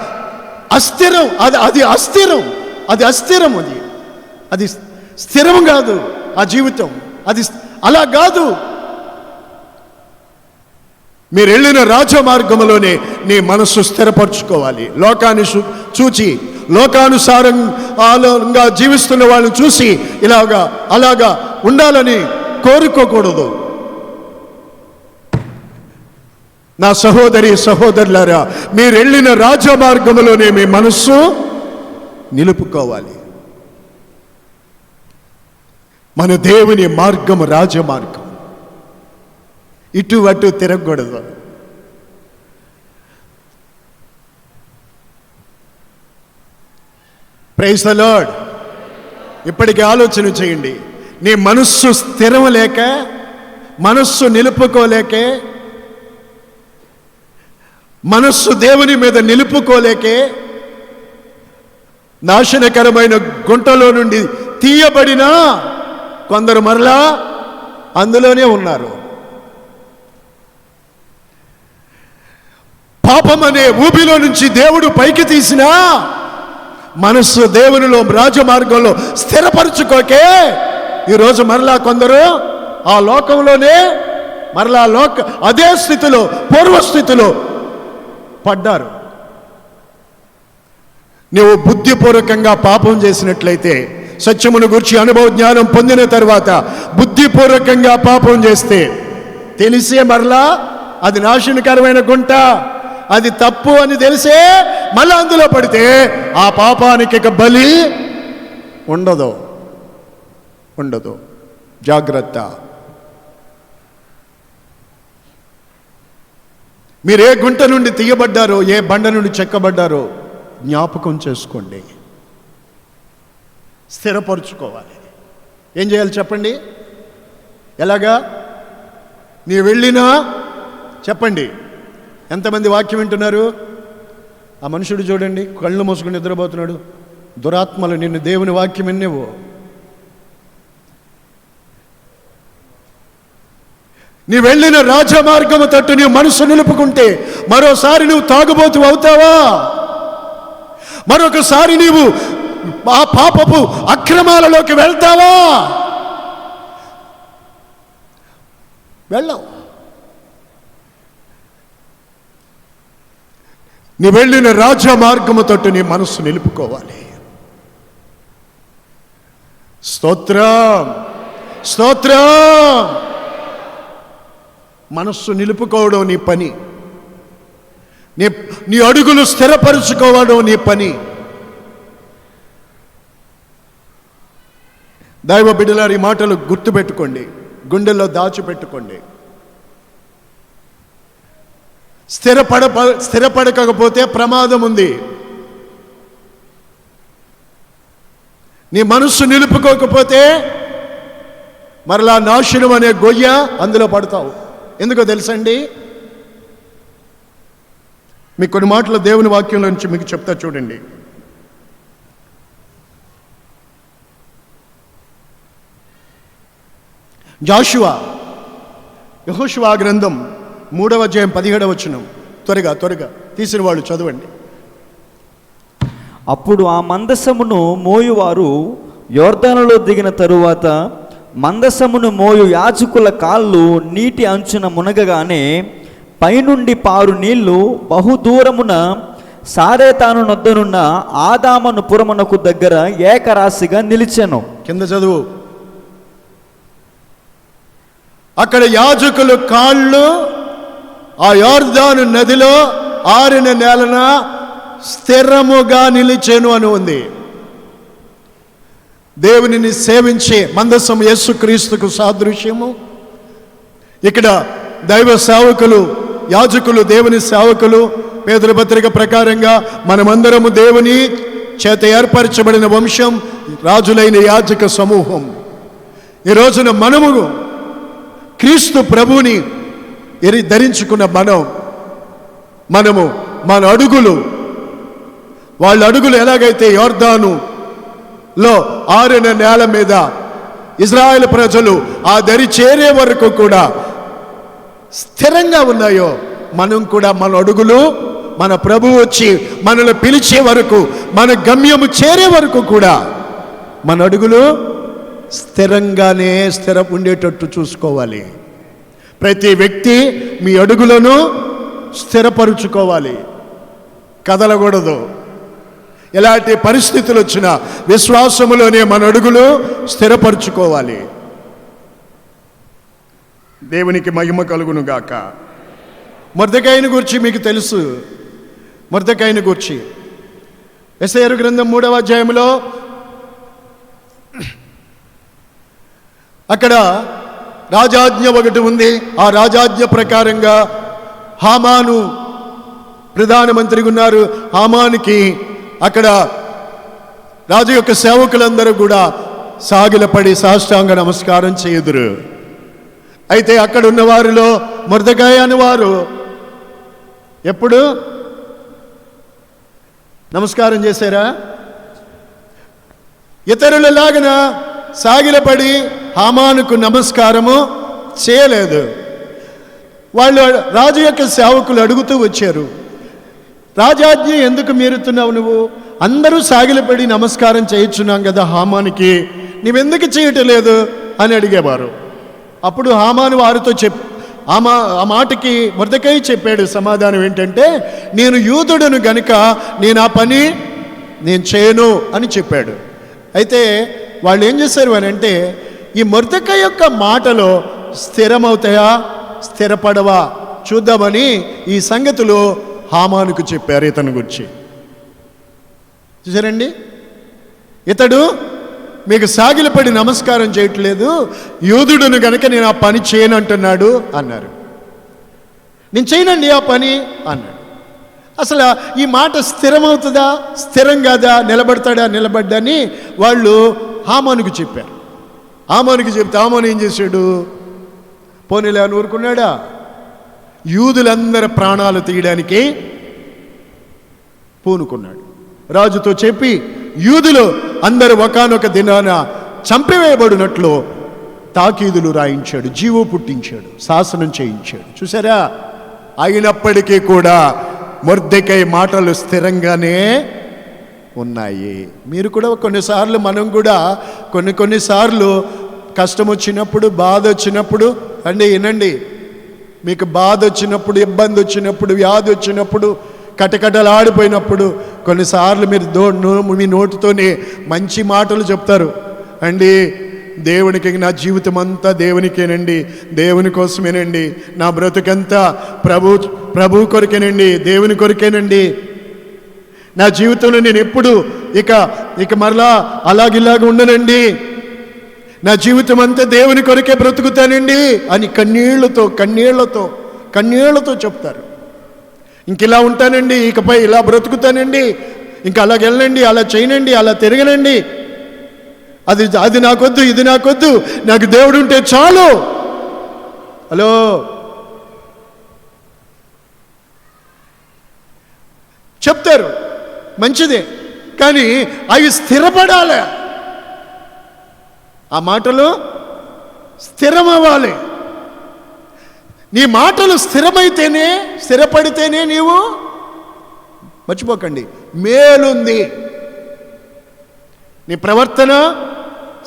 అస్థిరం, అది అస్థిరం, అది స్థిరం కాదు. ఆ జీవితం అది అలా కాదు. మీరు వెళ్ళిన రాజమార్గంలోనే నీ మనస్సు స్థిరపరచుకోవాలి. లోకాన్ని చూచి, లోకానుసారంగా జీవిస్తున్న వాళ్ళని చూసి అలాగా ఉండాలని కోరుకోకూడదు. నా సహోదరి సహోదరులారా, మీరు వెళ్ళిన రాజమార్గంలోనే మీ మనస్సు నిలుపుకోవాలి. మన దేవుని మార్గం రాజమార్గం, ఇటు అటు తిరగకూడదు. Praise the Lord. ఇప్పటికీ ఆలోచన చేయండి. నీ మనస్సు స్థిరం లేక, మనస్సు నిలుపుకోలేకే, మనస్సు దేవుని మీద నిలుపుకోలేకే నాశనకరమైన గుంటలో నుండి తీయబడినా కొందరు మరలా అందులోనే ఉన్నారు. పాపం అనే ఊబిలో నుంచి దేవుడు పైకి తీసినా మనస్సు దేవునిలో రాజమార్గంలో స్థిరపరచుకోకే ఈరోజు మరలా కొందరు ఆ లోకంలోనే మరలా అదే స్థితిలో, పూర్వస్థితిలో పడ్డారు. నువ్వు బుద్ధిపూర్వకంగా పాపం చేసినట్లయితే, సత్యమును గురించి అనుభవ జ్ఞానం పొందిన తర్వాత బుద్ధిపూర్వకంగా పాపం చేస్తే, తెలిసే మరలా అది నాశనకరమైన గుంట, అది తప్పు అని తెలిసే మళ్ళా అందులో పడితే ఆ పాపానికి ఇక బలి ఉండదు. జాగ్రత్త. మీరు ఏ గుంట నుండి తీయబడ్డారో, ఏ బండ నుండి చెక్కబడ్డారో జ్ఞాపకం చేసుకోండి. స్థిరపరుచుకోవాలి. ఏం చేయాలి చెప్పండి? ఎలాగా? నీ వెళ్ళినా చెప్పండి. ఎంతమంది వాక్యం వింటున్నారు? ఆ మనుషుడు చూడండి, కళ్ళు మూసుకుని నిద్రపోతున్నాడు. దురాత్మలు నిన్ను దేవుని వాక్యం విన్నేవు. నీ వెళ్ళిన రాజమార్గము తట్టు నీ మనసు నిలుపుకుంటే మరోసారి నువ్వు తాగుబోతు అవుతావా? మరొకసారి నీవు ఆ పాపపు అక్రమాలలోకి వెళ్తావా? వెళ్ళవు. నీ వెళ్ళిన రాజమార్గము తట్టు నీ మనస్సు నిలుపుకోవాలి. స్తోత్రం, స్తోత్రం. మనస్సు నిలుపుకోవడం నీ పని. నీ అడుగులు స్థిరపరుచుకోవడం నీ పని. దైవ బిడ్డలారి మాటలు గుర్తుపెట్టుకోండి, గుండెల్లో దాచిపెట్టుకోండి. స్థిరపడకపోతే ప్రమాదం ఉంది. నీ మనస్సు నిలుపుకోకపోతే మరలా నాశనం అనే గొయ్య అందులో పడతావు. ఎందుకో తెలుసండి? మీకు కొన్ని మాటలు దేవుని వాక్యంలో నుంచి మీకు చెప్తా చూడండి. యెహోషువ గ్రంథం 3వ అధ్యాయం 17వ వచనం. త్వరగా తీసిన వాళ్ళు చదవండి. అప్పుడు ఆ మందసమును మోయువారు యోర్దానులో దిగిన తరువాత మందసమును మోయు యాజకుల కాళ్ళు నీటి అంచున మునగగానే పైనుండి పారు నీళ్లు బహుదూరమున సారేతాను నొద్దనున్న ఆదామను పురమునకు దగ్గర ఏకరాశిగా నిలిచెను. కింద చదువు. అక్కడ యాజకులు కాళ్ళు ఆ యొర్దాను నదిలో ఆరిన నేలన స్థిరముగా నిలిచెను అని ఉంది. దేవునిని సేవించే మందసం యేసుక్రీస్తుకు సాదృశ్యము. ఇక్కడ దైవ సేవకులు, యాజకులు, దేవుని సేవకులు. పేతురు పత్రిక ప్రకారంగా మనమందరము దేవుని చేత ఏర్పరచబడిన వంశం, రాజులైన యాజక సమూహం. ఈ రోజున మనము క్రీస్తు ప్రభువుని ధరించుకున్న మనము మన అడుగులు, వాళ్ళ అడుగులు ఎలాగైతే యొర్దానులో ఆరిన నేల మీద ఇజ్రాయెల్ ప్రజలు ఆ దరి చేరే వరకు కూడా స్థిరంగా ఉన్నాయో, మనం కూడా మన అడుగులు మన ప్రభువు వచ్చి మనల్ని పిలిచే వరకు, మన గమ్యము చేరే వరకు కూడా మన అడుగులు స్థిరంగానే ఉండేటట్టు చూసుకోవాలి. ప్రతి వ్యక్తి మీ అడుగులను స్థిరపరుచుకోవాలి, కదలకూడదు. ఎలాంటి పరిస్థితులు వచ్చినా విశ్వాసములోనే మన అడుగులు స్థిరపరుచుకోవాలి. దేవునికి మహిమ కలుగును గాక. మొర్దెకైని గురించి మీకు తెలుసు. మొర్దెకైని గురించి యెషయా గ్రంథం 3వ అధ్యాయంలో అక్కడ రాజాజ్ఞ ఒకటి ఉంది. ఆ రాజాజ్ఞ ప్రకారంగా హామాను ప్రధానమంత్రిగా ఉన్నారు. హామానికి అక్కడ రాజు యొక్క సేవకులందరూ కూడా సాగిలపడి సాష్టాంగ నమస్కారం చేయుదురు. అయితే అక్కడ ఉన్న వారిలో మొర్దెకై అని వారు ఎప్పుడు నమస్కారం చేశారా? ఇతరులలాగన సాగిలపడి హామానుకు నమస్కారము చేయలేదు. వాళ్ళు రాజు యొక్క సేవకులు అడుగుతూ వచ్చారు, రాజాజ్ఞ ఎందుకు మీరుతున్నావు నువ్వు? అందరూ సాగిలపడి నమస్కారం చేయించున్నాం కదా హామానికి, నీవెందుకు చేయటం లేదు అని అడిగేవారు. అప్పుడు హామాను వారితో ఆ మాటకి మొర్దెకై చెప్పాడు సమాధానం ఏంటంటే, నేను యూదుడను గనుక నేను ఆ పని చేయను అని చెప్పాడు. అయితే వాళ్ళు ఏం చేశారు అని అంటే, ఈ మొర్దెకై యొక్క మాటలో స్థిరమవుతాయా స్థిరపడవా చూద్దామని ఈ సంగతులు హామానుకు చెప్పారు. ఇతని గురించి చూసారండి, ఇతడు మీకు సాగిలపడి నమస్కారం చేయట్లేదు, యూదుడును గనక నేను ఆ పని చేయను అంటున్నాడు అన్నారు. నేను చేయనండి ఆ పని అన్నాడు. అసలు ఈ మాట స్థిరమవుతుందా స్థిరం కాదా, నిలబడతాడా నిలబడ్డని వాళ్ళు హామానుకు చెప్పారు. హామానుకి చెప్తే హామాను ఏం చేశాడు? పోనీలే అని ఊరుకున్నాడా? యూదులందరి ప్రాణాలు తీయడానికి పూనుకున్నాడు. రాజుతో చెప్పి యూదులు అందరు ఒకానొక దినాన చంపివేయబడినట్లు తాకీదులు రాయించాడు, జీవో పుట్టించాడు, శాసనం చేయించాడు. చూసారా? అయినప్పటికీ కూడా మొర్దెకై మాటలు స్థిరంగానే ఉన్నాయి. మీరు కూడా కొన్నిసార్లు, మనం కూడా కొన్నిసార్లు కష్టం వచ్చినప్పుడు, బాధ వచ్చినప్పుడు వినండి, మీకు బాధ వచ్చినప్పుడు, ఇబ్బంది వచ్చినప్పుడు, వ్యాధి వచ్చినప్పుడు, కటకటలాడిపోయినప్పుడు కొన్నిసార్లు మీరు మీ నోటితోనే మంచి మాటలు చెప్తారు. దేవునికి, నా జీవితం అంతా దేవునికేనండి, దేవుని కోసమేనండి, నా బ్రతుకంతా ప్రభు కొరికేనండి, దేవుని కొరికేనండి, నా జీవితంలో నేను ఎప్పుడు ఇక మరలా అలాగిలాగ ఉండనండి, నా జీవితం అంతా దేవుని కొరికే బ్రతుకుతానండి అని కన్నీళ్లతో చెప్తారు. ఇంకిలా ఉంటానండి, ఇకపై ఇలా బ్రతుకుతానండి, ఇంకా అలాగెళ్ళండి, అలా చేయనండి, అలా తిరగనండి, అది నాకొద్దు, ఇది నాకొద్దు, నాకు దేవుడు ఉంటే చాలు. హలో, చెప్తారు, మంచిదే, కానీ అవి స్థిరపడాలి. ఆ మాటలు స్థిరమవ్వాలి. నీ మాటలు స్థిరపడితేనే నీవు, మర్చిపోకండి, మేలుంది. నీ ప్రవర్తన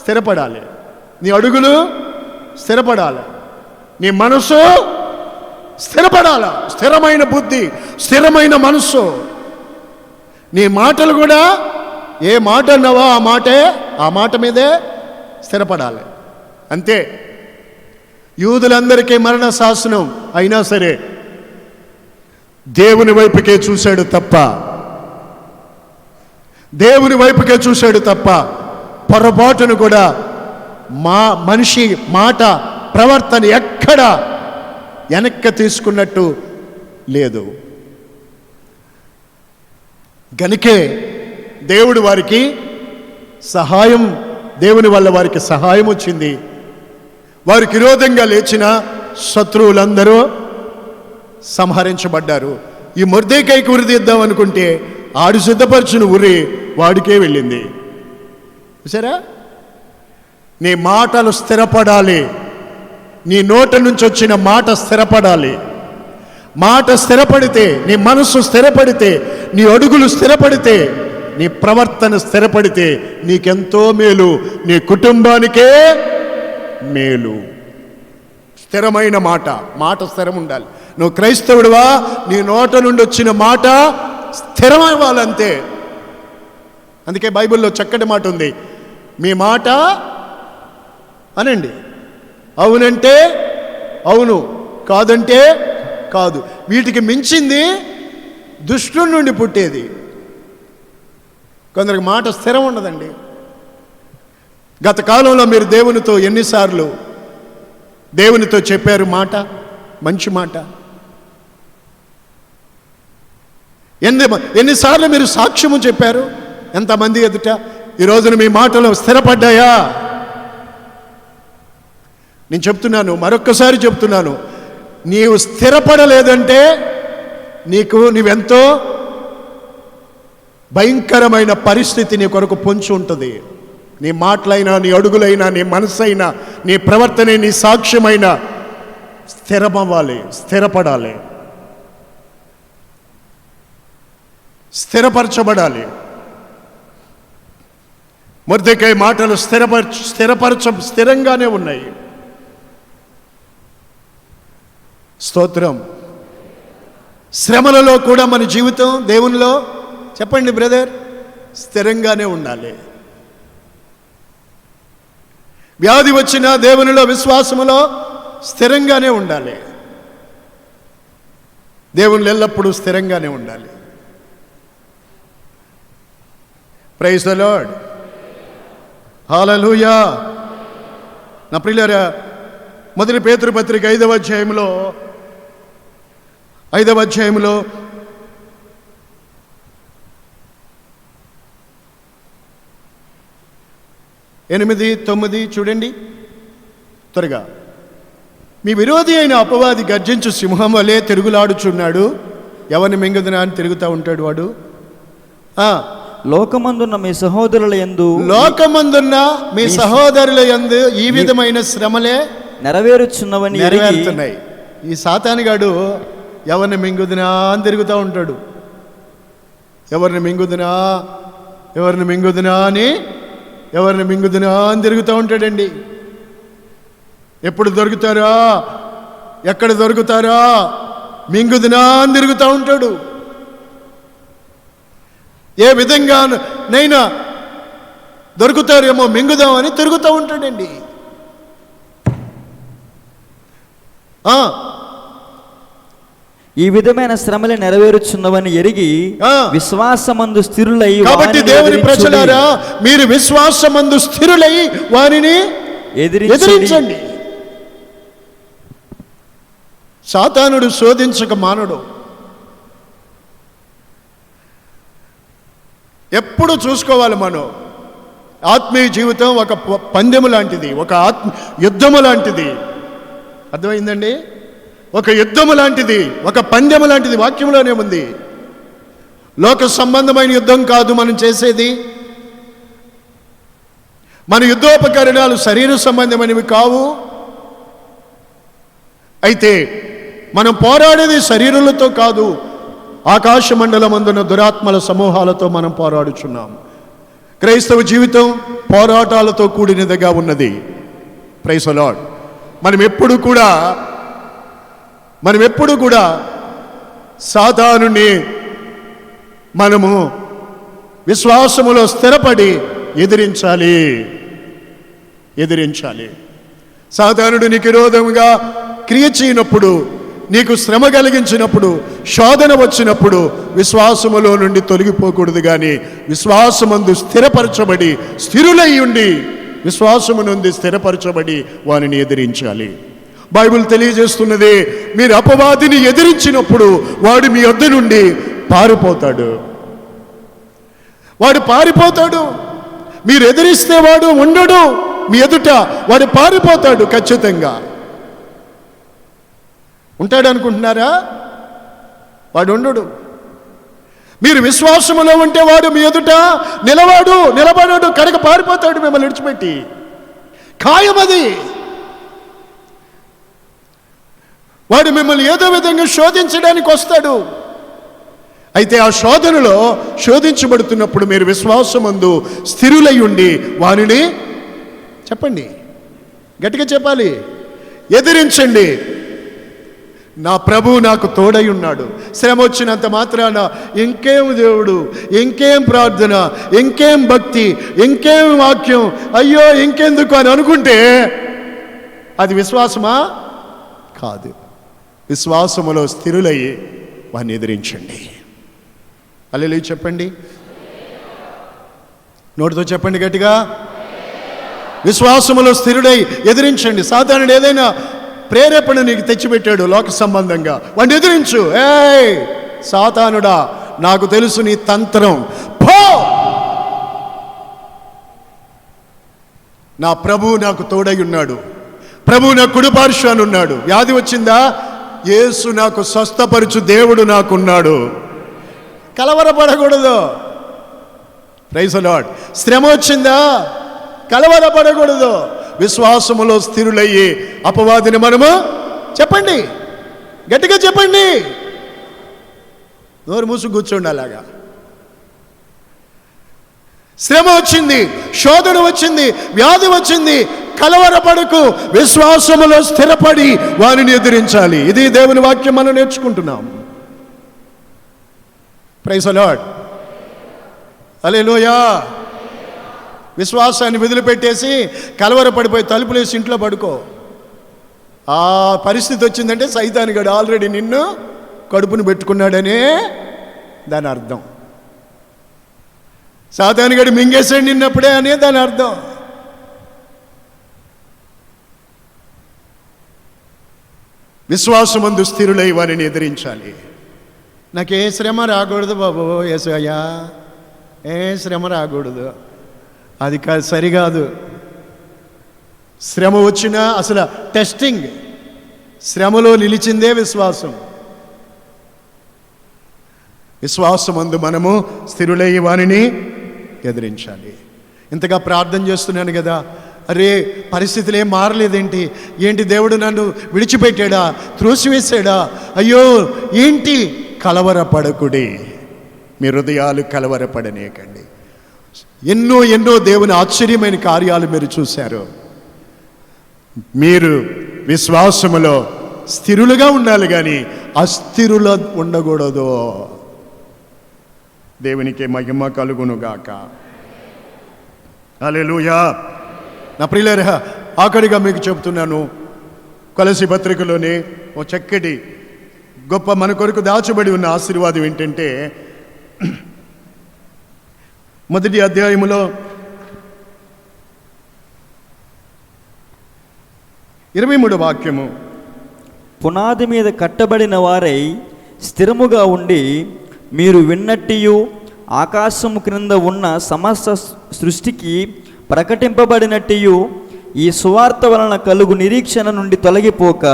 స్థిరపడాలి, నీ అడుగులు స్థిరపడాలి, నీ మనసు స్థిరపడాలి. స్థిరమైన బుద్ధి, స్థిరమైన మనసు. నీ మాటలు కూడా ఏ మాట అన్నావో ఆ మాట మీదే స్థిరపడాలి. అంతే. యూదులందరికీ మరణ శాసనం అయినా సరే దేవుని వైపుకే చూశాడు తప్ప పొరపాటును కూడా మనిషి మాట ప్రవర్తన ఎక్కడ వెనక్కి తీసుకున్నట్టు లేదు. గనుకే దేవుని వల్ల వారికి సహాయం వచ్చింది. వారికి విరోధంగా లేచిన శత్రువులందరూ సంహరించబడ్డారు. ఈ మొర్దెకైకి ఉరి తీద్దాం అనుకుంటే ఆడు సిద్ధపరిచిన ఉరి వాడికే వెళ్ళింది. చూసారా? నీ మాటలు స్థిరపడాలి. నీ నోట నుంచి వచ్చిన మాట స్థిరపడాలి. మాట స్థిరపడితే, నీ మనస్సు స్థిరపడితే, నీ అడుగులు స్థిరపడితే, నీ ప్రవర్తన స్థిరపడితే నీకెంతో మేలు, నీ కుటుంబానికే మేలు. స్థిరమైన మాట స్థిరం ఉండాలి. నువ్వు క్రైస్తవుడివా, నీ నోట నుండి వచ్చిన మాట స్థిరమవ్వాలంతే. అందుకే బైబిల్లో చక్కటి మాట ఉంది, మీ మాట అనండి, అవునంటే అవును, కాదంటే కాదు. వీటికి మించింది దుష్టుడి నుండి పుట్టేది. కొందరికి మాట స్థిరం ఉండదండి. గత కాలంలో మీరు దేవునితో చెప్పారు మాట, మంచి మాట? ఎన్నిసార్లు మీరు సాక్ష్యము చెప్పారు ఎంతమంది ఎదుట? ఈ రోజున మీ మాటలు స్థిరపడ్డాయా? నేను చెప్తున్నాను, మరొక్కసారి చెప్తున్నాను, నీవు స్థిరపడలేదంటే నీవెంతో భయంకరమైన పరిస్థితి నీ కొరకు పొంచి ఉంటుంది. నీ మాటలైనా, నీ అడుగులైనా, నీ మనసైనా, నీ ప్రవర్తన, నీ సాక్ష్యమైనా స్థిరమవ్వాలి, స్థిరపడాలి, స్థిరపరచబడాలి. మొర్దెకై మాటలు స్థిరంగానే ఉన్నాయి. స్తోత్రం. శ్రమలలో కూడా మన జీవితం దేవునిలో, చెప్పండి బ్రదర్, స్థిరంగానే ఉండాలి. వ్యాధి వచ్చినా దేవునిలో, విశ్వాసములో స్థిరంగానే ఉండాలి. దేవునిలో ఎల్లప్పుడూ స్థిరంగానే ఉండాలి. Praise the Lord. హల్లెలూయా. నా ప్రియులారా, మొదటి పేతురు పత్రిక 5వ అధ్యాయంలో 8, 9 చూడండి త్వరగా. మీ విరోధి అయిన అపవాది గర్జించు సింహం వలె తిరుగులాడుచున్నాడు, ఎవరిని మింగుదునా అని తిరుగుతూ ఉంటాడు వాడు. లోకమందున్న మీ సహోదరుల యందు ఈ విధమైన శ్రమలే నెరవేరుతున్నాయి. ఈ సాతానుగాడు ఎవరిని మింగుదునా అని తిరుగుతూ ఉంటాడు. ఎవరిని మింగుదునా అని తిరుగుతూ ఉంటాడండి. ఎప్పుడు దొరుకుతారా, ఎక్కడ దొరుకుతారా, మింగుదునా అని తిరుగుతూ ఉంటాడు. ఏ విధంగా నైనా దొరుకుతారేమో మింగుదామని తిరుగుతూ ఉంటాడండి. ఈ విధమైన శ్రమలే నెరవేరుచున్నవని ఎరిగి విశ్వాసమందు స్థిరులై, కాబట్టి దేవుని ప్రజలారా, మీరు విశ్వాసమందు స్థిరులై వారిని ఎదిరించండి. సాతానుడు శోధించక మానడు. ఎప్పుడు చూసుకోవాలి, మనం ఆత్మీయ జీవితం ఒక పందెము లాంటిది, ఒక యుద్ధము లాంటిది. అర్థమైందండి? ఒక యుద్ధము లాంటిది, ఒక పందెము లాంటిది. వాక్యంలోనే ఉంది. లోక సంబంధమైన యుద్ధం కాదు మనం చేసేది. మన యుద్ధోపకరణాలు శరీర సంబంధమైనవి కావు. అయితే మనం పోరాడేది శరీరులతో కాదు, ఆకాశ మండలమందున దురాత్మల సమూహాలతో మనం పోరాడుచున్నాం. క్రైస్తవ జీవితం పోరాటాలతో కూడినదిగా ఉన్నది. Praise the Lord. మనం ఎప్పుడు కూడా సాతానుని మనము విశ్వాసములో స్థిరపడి ఎదిరించాలి. సాతానుడు నీకు విరోధముగా క్రియ చేయనప్పుడు, నీకు శ్రమ కలిగించినప్పుడు, శోధన వచ్చినప్పుడు విశ్వాసములో నుండి తొలగిపోకూడదు, కానీ విశ్వాసమందు స్థిరపరచబడి స్థిరులై ఉండి విశ్వాసము నుండి స్థిరపరచబడి వానిని ఎదిరించాలి. బైబిల్ తెలియజేస్తున్నది, మీరు అపవాదిని ఎదిరించినప్పుడు వాడు మీ వద్ద నుండి పారిపోతాడు. మీరు ఎదిరిస్తే వాడు ఉండడు మీ ఎదుట, వాడు పారిపోతాడు. ఖచ్చితంగా ఉంటాడు అనుకుంటున్నారా? వాడు ఉండడు. మీరు విశ్వాసములో ఉంటే వాడు మీ ఎదుట నిలబడడు, కనుక పారిపోతాడు మిమ్మల్ని విడిచిపెట్టి. ఖాయమది. వాడు మిమ్మల్ని ఏదో విధంగా శోధించడానికి వస్తాడు. అయితే ఆ శోధనలో శోధించబడుతున్నప్పుడు మీరు విశ్వాసమందు స్థిరులై ఉండి వానిని చెప్పండి, గట్టిగా చెప్పాలి, ఎదిరించండి. నా ప్రభువు నాకు తోడై ఉన్నాడు. శ్రమ వచ్చినంత మాత్రాన ఇంకేం దేవుడు, ఇంకేం ప్రార్థన, ఇంకేం భక్తి, ఇంకేం వాక్యం, అయ్యో ఇంకెందుకు అని అనుకుంటే అది విశ్వాసమా? కాదు. విశ్వాసములో స్థిరులయ్యి వారిని ఎదిరించండి. హల్లెలూయా చెప్పండి, నోటితో చెప్పండి గట్టిగా. విశ్వాసములో స్థిరుడై ఎదిరించండి. సాధారణ ఏదైనా ప్రేరేపణ నీకు తెచ్చిపెట్టాడు లోక సంబంధంగా, వాడిని ఎదిరించు. సాతానుడా, నాకు తెలుసు నీ తంత్రం, పో. నా ప్రభువు నాకు తోడై ఉన్నాడు, ప్రభువు నా కుడిపార్శ్వాన ఉన్నాడు. వ్యాధి వచ్చిందా? యేసు నాకు స్వస్థపరచు దేవుడు నాకున్నాడు. కలవరపడకూడదు. Praise the Lord. శ్రమ వచ్చిందా? కలవరపడకూడదు. విశ్వాసములో స్థిరులయ్యి అపవాదిని మనము చెప్పండి, గట్టిగా చెప్పండి. నోరు మూసు కూర్చోండి. అలాగా శ్రమ వచ్చింది, శోధన వచ్చింది, వ్యాధి వచ్చింది, కలవరపడకు. విశ్వాసములో స్థిరపడి వారిని ఎదిరించాలి. ఇది దేవుని వాక్యం మనం నేర్చుకుంటున్నాం. Praise the Lord. హల్లెలూయా. విశ్వాసాన్ని వదిలిపెట్టేసి కలవరపడిపోయి తలుపులేసి ఇంట్లో పడుకో. ఆ పరిస్థితి వచ్చిందంటే సైతానుగాడు ఆల్రెడీ నిన్ను కడుపును పెట్టుకున్నాడనే దాని అర్థం. సాతానుగాడు మింగేసాడు నిన్నప్పుడే అనే దాని అర్థం. విశ్వాసమందు స్థిరులై వారిని ఎదిరించాలి. నాకే శ్రమ రాకూడదు బాబు యేసయ్యా, ఏ శ్రమ రాకూడదు, అది సరికాదు. శ్రమ వచ్చినా అసలు టెస్టింగ్, శ్రమలో నిలిచిందే విశ్వాసం. విశ్వాసమందు మనము స్థిరులై వారిని ఎదిరించాలి. ఇంతగా ప్రార్థన చేస్తున్నాను కదా, అరే పరిస్థితులు ఏం మారలేదేంటి, ఏంటి దేవుడు నన్ను విడిచిపెట్టాడా, త్రోసివేశాడా, అయ్యో ఏంటి? కలవరపడకుడి. మీ హృదయాలు కలవరపడనేకండి. ఎన్నో దేవుని ఆశ్చర్యమైన కార్యాలు మీరు చూశారు. మీరు విశ్వాసములో స్థిరులుగా ఉండాలి, కానీ అస్థిరులు ఉండకూడదు. దేవునికి మహిమ కలుగునుగాక. హల్లెలూయా. నా ప్రియులారా, ఆఖరిగా మీకు చెప్తున్నాను, కొలసి పత్రికలోని ఓ చక్కటి గొప్ప మన కొరకు దాచబడి ఉన్న ఆశీర్వాదం ఏంటంటే, మొదటి అధ్యాయములో 23వ వాక్యము, పునాది మీద కట్టబడిన వారై స్థిరముగా ఉండి మీరు విన్నట్టియు ఆకాశము క్రింద ఉన్న సమస్త సృష్టికి ప్రకటింపబడినట్టియు ఈ సువార్త వలన కలుగు నిరీక్షణ నుండి తొలగిపోక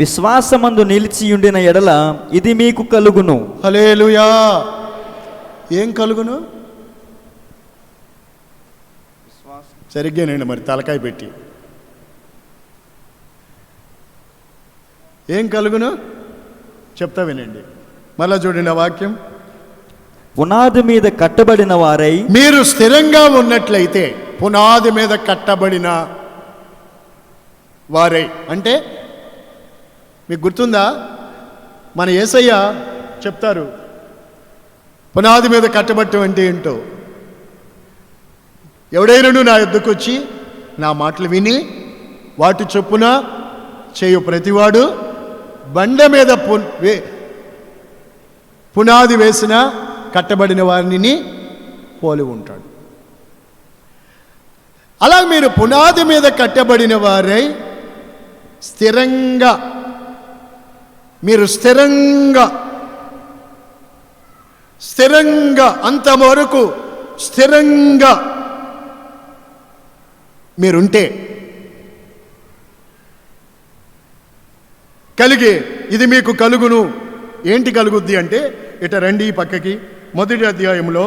విశ్వాసమందు నిలిచియుండిన ఎడల ఇది మీకు కలుగును. హల్లెలూయా. ఏం కలుగును? సరిగ్గానండి, మరి తలకాయ పెట్టి ఏం కలుగును చెప్తా వినండి. మళ్ళా చూడండి ఆ వాక్యం. పునాది మీద కట్టబడిన వారై మీరు స్థిరంగా ఉన్నట్లయితే, పునాది మీద కట్టబడిన వారై అంటే మీకు గుర్తుందా? మన యేసయ్య చెప్తారు పునాది మీద కట్టబట్టం అంటే ఏంటో. ఎవడైనను నా యొద్దకు వచ్చి నా మాటలు విని వాటి చొప్పున చేయు ప్రతివాడు బండ మీద పునాది వేసిన కట్టబడిన వారిని పోలి ఉంటాడు. అలా మీరు పునాది మీద కట్టబడిన వారై స్థిరంగా అంతవరకు స్థిరంగా మీరుంటే కలిగే ఇది మీకు కలుగును. ఏంటి కలుగుద్ది అంటే, ఇట రండి ఈ పక్కకి, 1వ అధ్యాయంలో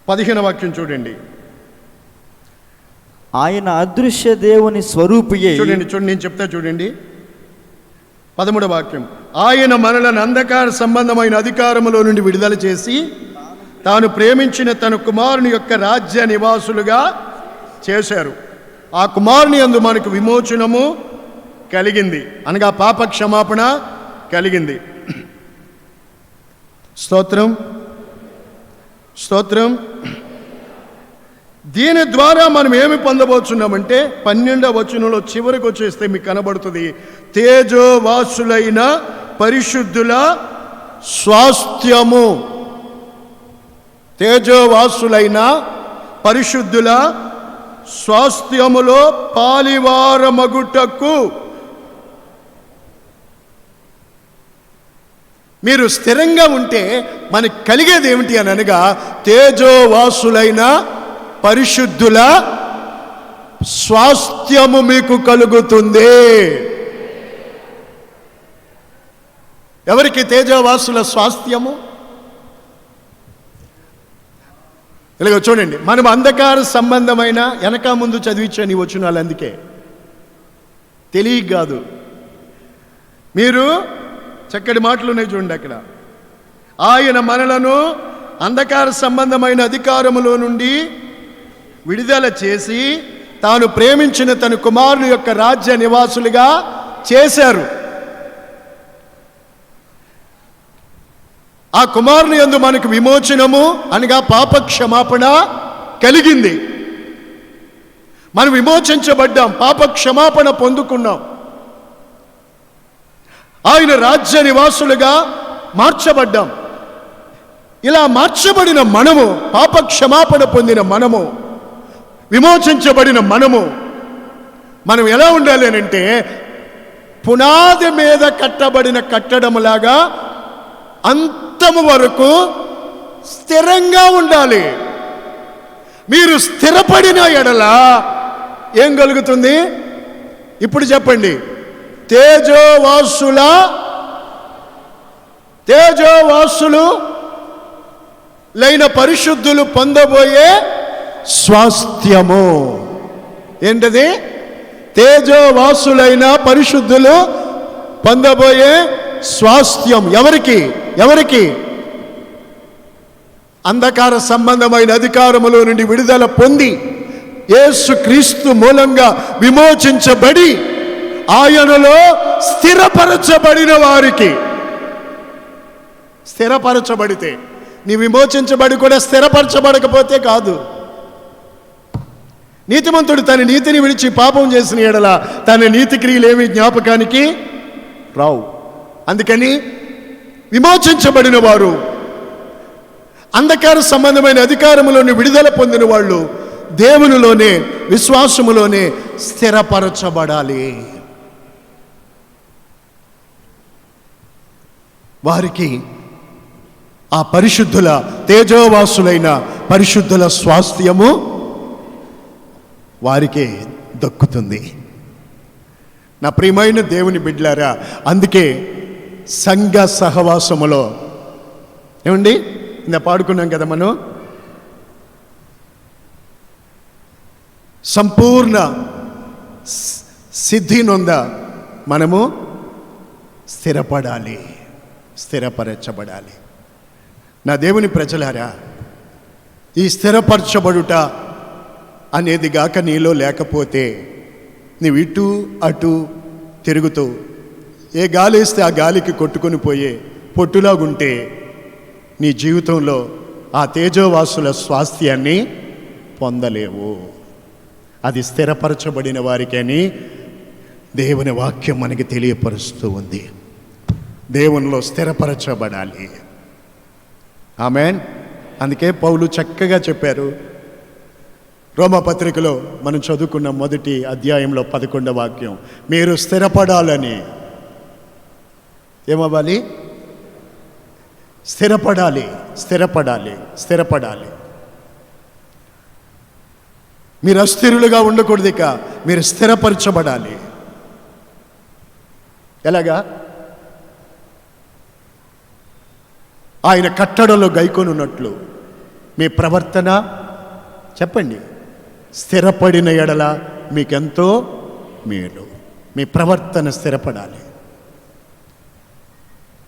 15వ వాక్యం చూడండి. ఆయన అదృశ్య దేవుని స్వరూపియే. చూడండి నేను చెప్తా చూడండి. 13వ వాక్యం, ఆయన మనలను అంధకార సంబంధమైన అధికారములో నుండి విడుదల చేసి తాను ప్రేమించిన తన కుమారుని యొక్క రాజ్య నివాసులుగా చేశారు. ఆ కుమారుని యందు మనకు విమోచనము కలిగింది, అనగా పాప క్షమాపణ కలిగింది. స్తోత్రం స్తోత్రం. దీని ద్వారా మనం ఏమి పొందబోతున్నామంటే 12వ వచనంలో చివరికి వచ్చేస్తే మీకు కనబడుతుంది, తేజోవాసులైన పరిశుద్ధుల స్వాస్థ్యము. తేజోవాసులైన పరిశుద్ధుల స్వాస్థ్యములో పాలివారమగుటకు మీరు స్థిరంగా ఉంటే మనకు కలిగేది ఏమిటి అని అనగా, తేజోవాసులైన పరిశుద్ధుల స్వాస్థ్యము మీకు కలుగుతుంది. ఎవరికి తేజోవాసుల స్వాస్థ్యము? ఇలాగ చూడండి, మనం అంధకార సంబంధమైన వెనక ముందు చదివించని వచనాలు, అందుకే తెలియ కాదు. మీరు చక్కటి మాటలు ఉన్నాయి చూడండి అక్కడ. ఆయన మనలను అంధకార సంబంధమైన అధికారములో నుండి విడుదల చేసి తాను ప్రేమించిన తన కుమారుని యొక్క రాజ్య నివాసులుగా చేశారు. ఆ కుమారుని యందు మనకు విమోచనము అనగా పాప క్షమాపణ కలిగింది. మనం విమోచించబడ్డాం, పాప క్షమాపణ పొందుకున్నాం, ఆయన రాజ్య నివాసులుగా మార్చబడ్డాం. ఇలా మార్చబడిన మనము, పాప క్షమాపణ పొందిన మనము, విమోచించబడిన మనం ఎలా ఉండాలి అంటే, పునాది మీద కట్టబడిన కట్టడములాగా అంతము వరకు స్థిరంగా ఉండాలి. మీరు స్థిరపడిన ఎడల ఏం కలుగుతుంది? ఇప్పుడు చెప్పండి. తేజోవాసులు లైన పరిశుద్ధులు పొందబోయే స్వాస్థ్యము ఏంటది? తేజోవాసులైన పరిశుద్ధులు పొందబోయే స్వాస్థ్యం. ఎవరికి? అంధకార సంబంధమైన అధికారములో నుండి విడుదల పొంది యేసు క్రీస్తు మూలంగా విమోచించబడి ఆయనలో స్థిరపరచబడిన వారికి. స్థిరపరచబడితే, నీ విమోచించబడి కూడా స్థిరపరచబడకపోతే కాదు. నీతిమంతుడు తన నీతిని విడిచి పాపం చేసిన ఎడల తన నీతి క్రియలేమి జ్ఞాపకానికి రావు. అందుకని విమోచించబడిన వారు, అంధకార సంబంధమైన అధికారములోని విడుదల పొందిన వాళ్ళు దేవునిలోనే, విశ్వాసములోనే స్థిరపరచబడాలి. వారికి ఆ పరిశుద్ధుల, తేజోవాసులైన పరిశుద్ధుల స్వాస్థ్యము వారికే దక్కుతుంది. నా ప్రియమైన దేవుని బిడ్డలారా, అందుకే సంఘ సహవాసములో ఏమండి ఇందా పాడుకున్నాం కదా, మనం సంపూర్ణ సిద్ధి నొంద మనము స్థిరపరచబడాలి. నా దేవుని ప్రజలారా, ఈ స్థిరపరచబడుట అనేది గాక నీలో లేకపోతే నీవు ఇటు అటు తిరుగుతూ ఏ గాలి వేస్తే ఆ గాలికి కొట్టుకొని పోయే పొట్టులాగుంటే నీ జీవితంలో ఆ తేజోవాసుల స్వాస్థ్యాన్ని పొందలేవు. అది స్థిరపరచబడిన వారికని దేవుని వాక్యం మనకి తెలియపరుస్తూ ఉంది. దేవునిలో స్థిరపరచబడాలి. ఆమేన్. అందుకే పౌలు చక్కగా చెప్పారు. రోమపత్రికలో మనం చదువుకున్న మొదటి అధ్యాయంలో 11వ వాక్యం, మీరు స్థిరపడాలని. ఏమవ్వాలి? స్థిరపడాలి, స్థిరపడాలి, స్థిరపడాలి. మీరు అస్థిరులుగా ఉండకూడదు, ఇక మీరు స్థిరపరచబడాలి. ఎలాగా? ఆయన కట్టడలో గైకొనున్నట్లు మీ ప్రవర్తన, చెప్పండి, స్థిరపడిన ఎడల మీకెంతో మేలు. మీ ప్రవర్తన స్థిరపడాలి.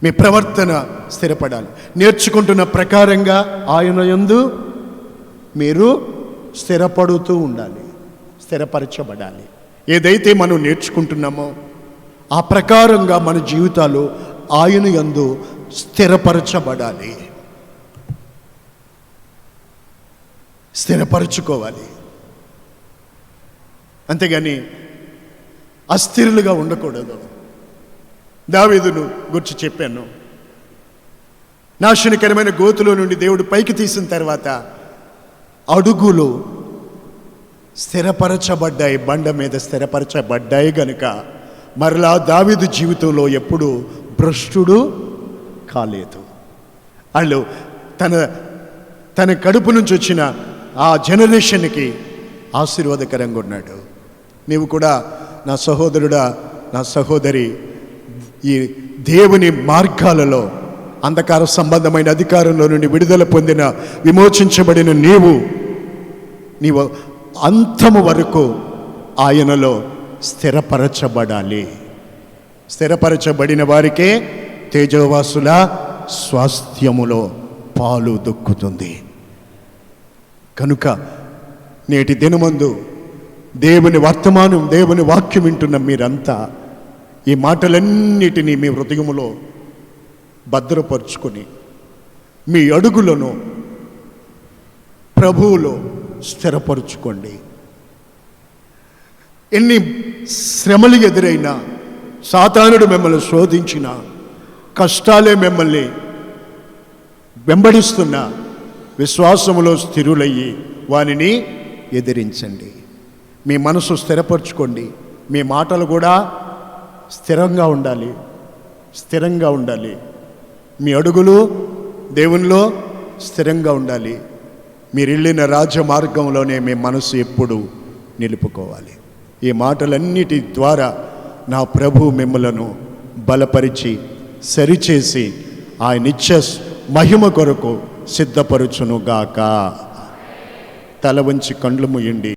మీ ప్రవర్తన స్థిరపడాలి. నేర్చుకుంటున్న ప్రకారంగా ఆయన యందు మీరు స్థిరపడుతూ ఉండాలి, స్థిరపరచబడాలి. ఏదైతే మనం నేర్చుకుంటున్నామో ఆ ప్రకారంగా మన జీవితాలు ఆయన యందు స్థిరపరచబడాలి, స్థిరపరచుకోవాలి. అంతేగాని అస్థిరులుగా ఉండకూడదు. దావీదును గురించి చెప్పాను. నాశనకరమైన గోతులో నుండి దేవుడు పైకి తీసిన తర్వాత అడుగులు స్థిరపరచబడ్డాయి, బండ మీద స్థిరపరచబడ్డాయి గనుక మరలా దావీదు జీవితంలో ఎప్పుడు భ్రష్టుడు కాలేదు. వాళ్ళు తన కడుపు నుంచి వచ్చిన ఆ జనరేషన్కి ఆశీర్వాదకరంగా ఉన్నాడు. నీవు కూడా నా సహోదరుడా, నా సహోదరి, ఈ దేవుని మార్గాలలో అంధకార సంబంధమైన అధికారంలో నుండి విడుదల పొందిన, విమోచించబడిన నీవు అంతము వరకు ఆయనలో స్థిరపరచబడాలి. స్థిరపరచబడిన వారికే తేజోవాసుల స్వాస్థ్యములో పాలు దొక్కుతుంది. కనుక నేటి దినమందు దేవుని వర్తమానం, దేవుని వాక్యం వింటున్న మీరంతా ఈ మాటలన్నిటినీ మీ హృదయములో భద్రపరుచుకొని మీ అడుగులను ప్రభువులో స్థిరపరుచుకోండి. ఎన్ని శ్రమలు ఎదురైనా, సాతానుడు మిమ్మల్ని శోధించిన, కష్టాలే మిమ్మల్ని వెంబడిస్తున్న, విశ్వాసములో స్థిరులయ్యి వానిని ఎదిరించండి. మీ మనసు స్థిరపరచుకోండి. మీ మాటలు కూడా స్థిరంగా ఉండాలి, స్థిరంగా ఉండాలి. మీ అడుగులు దేవునిలో స్థిరంగా ఉండాలి. మీరు వెళ్ళిన రాజమార్గంలోనే మీ మనసు ఎప్పుడు నిలుపుకోవాలి. ఈ మాటలన్నిటి ద్వారా నా ప్రభు మిమ్మలను బలపరిచి సరిచేసి ఆయన నిత్య మహిమ కొరకు సిద్ధపరచునుగాక. తల వంచి కండ్లు మూయండి.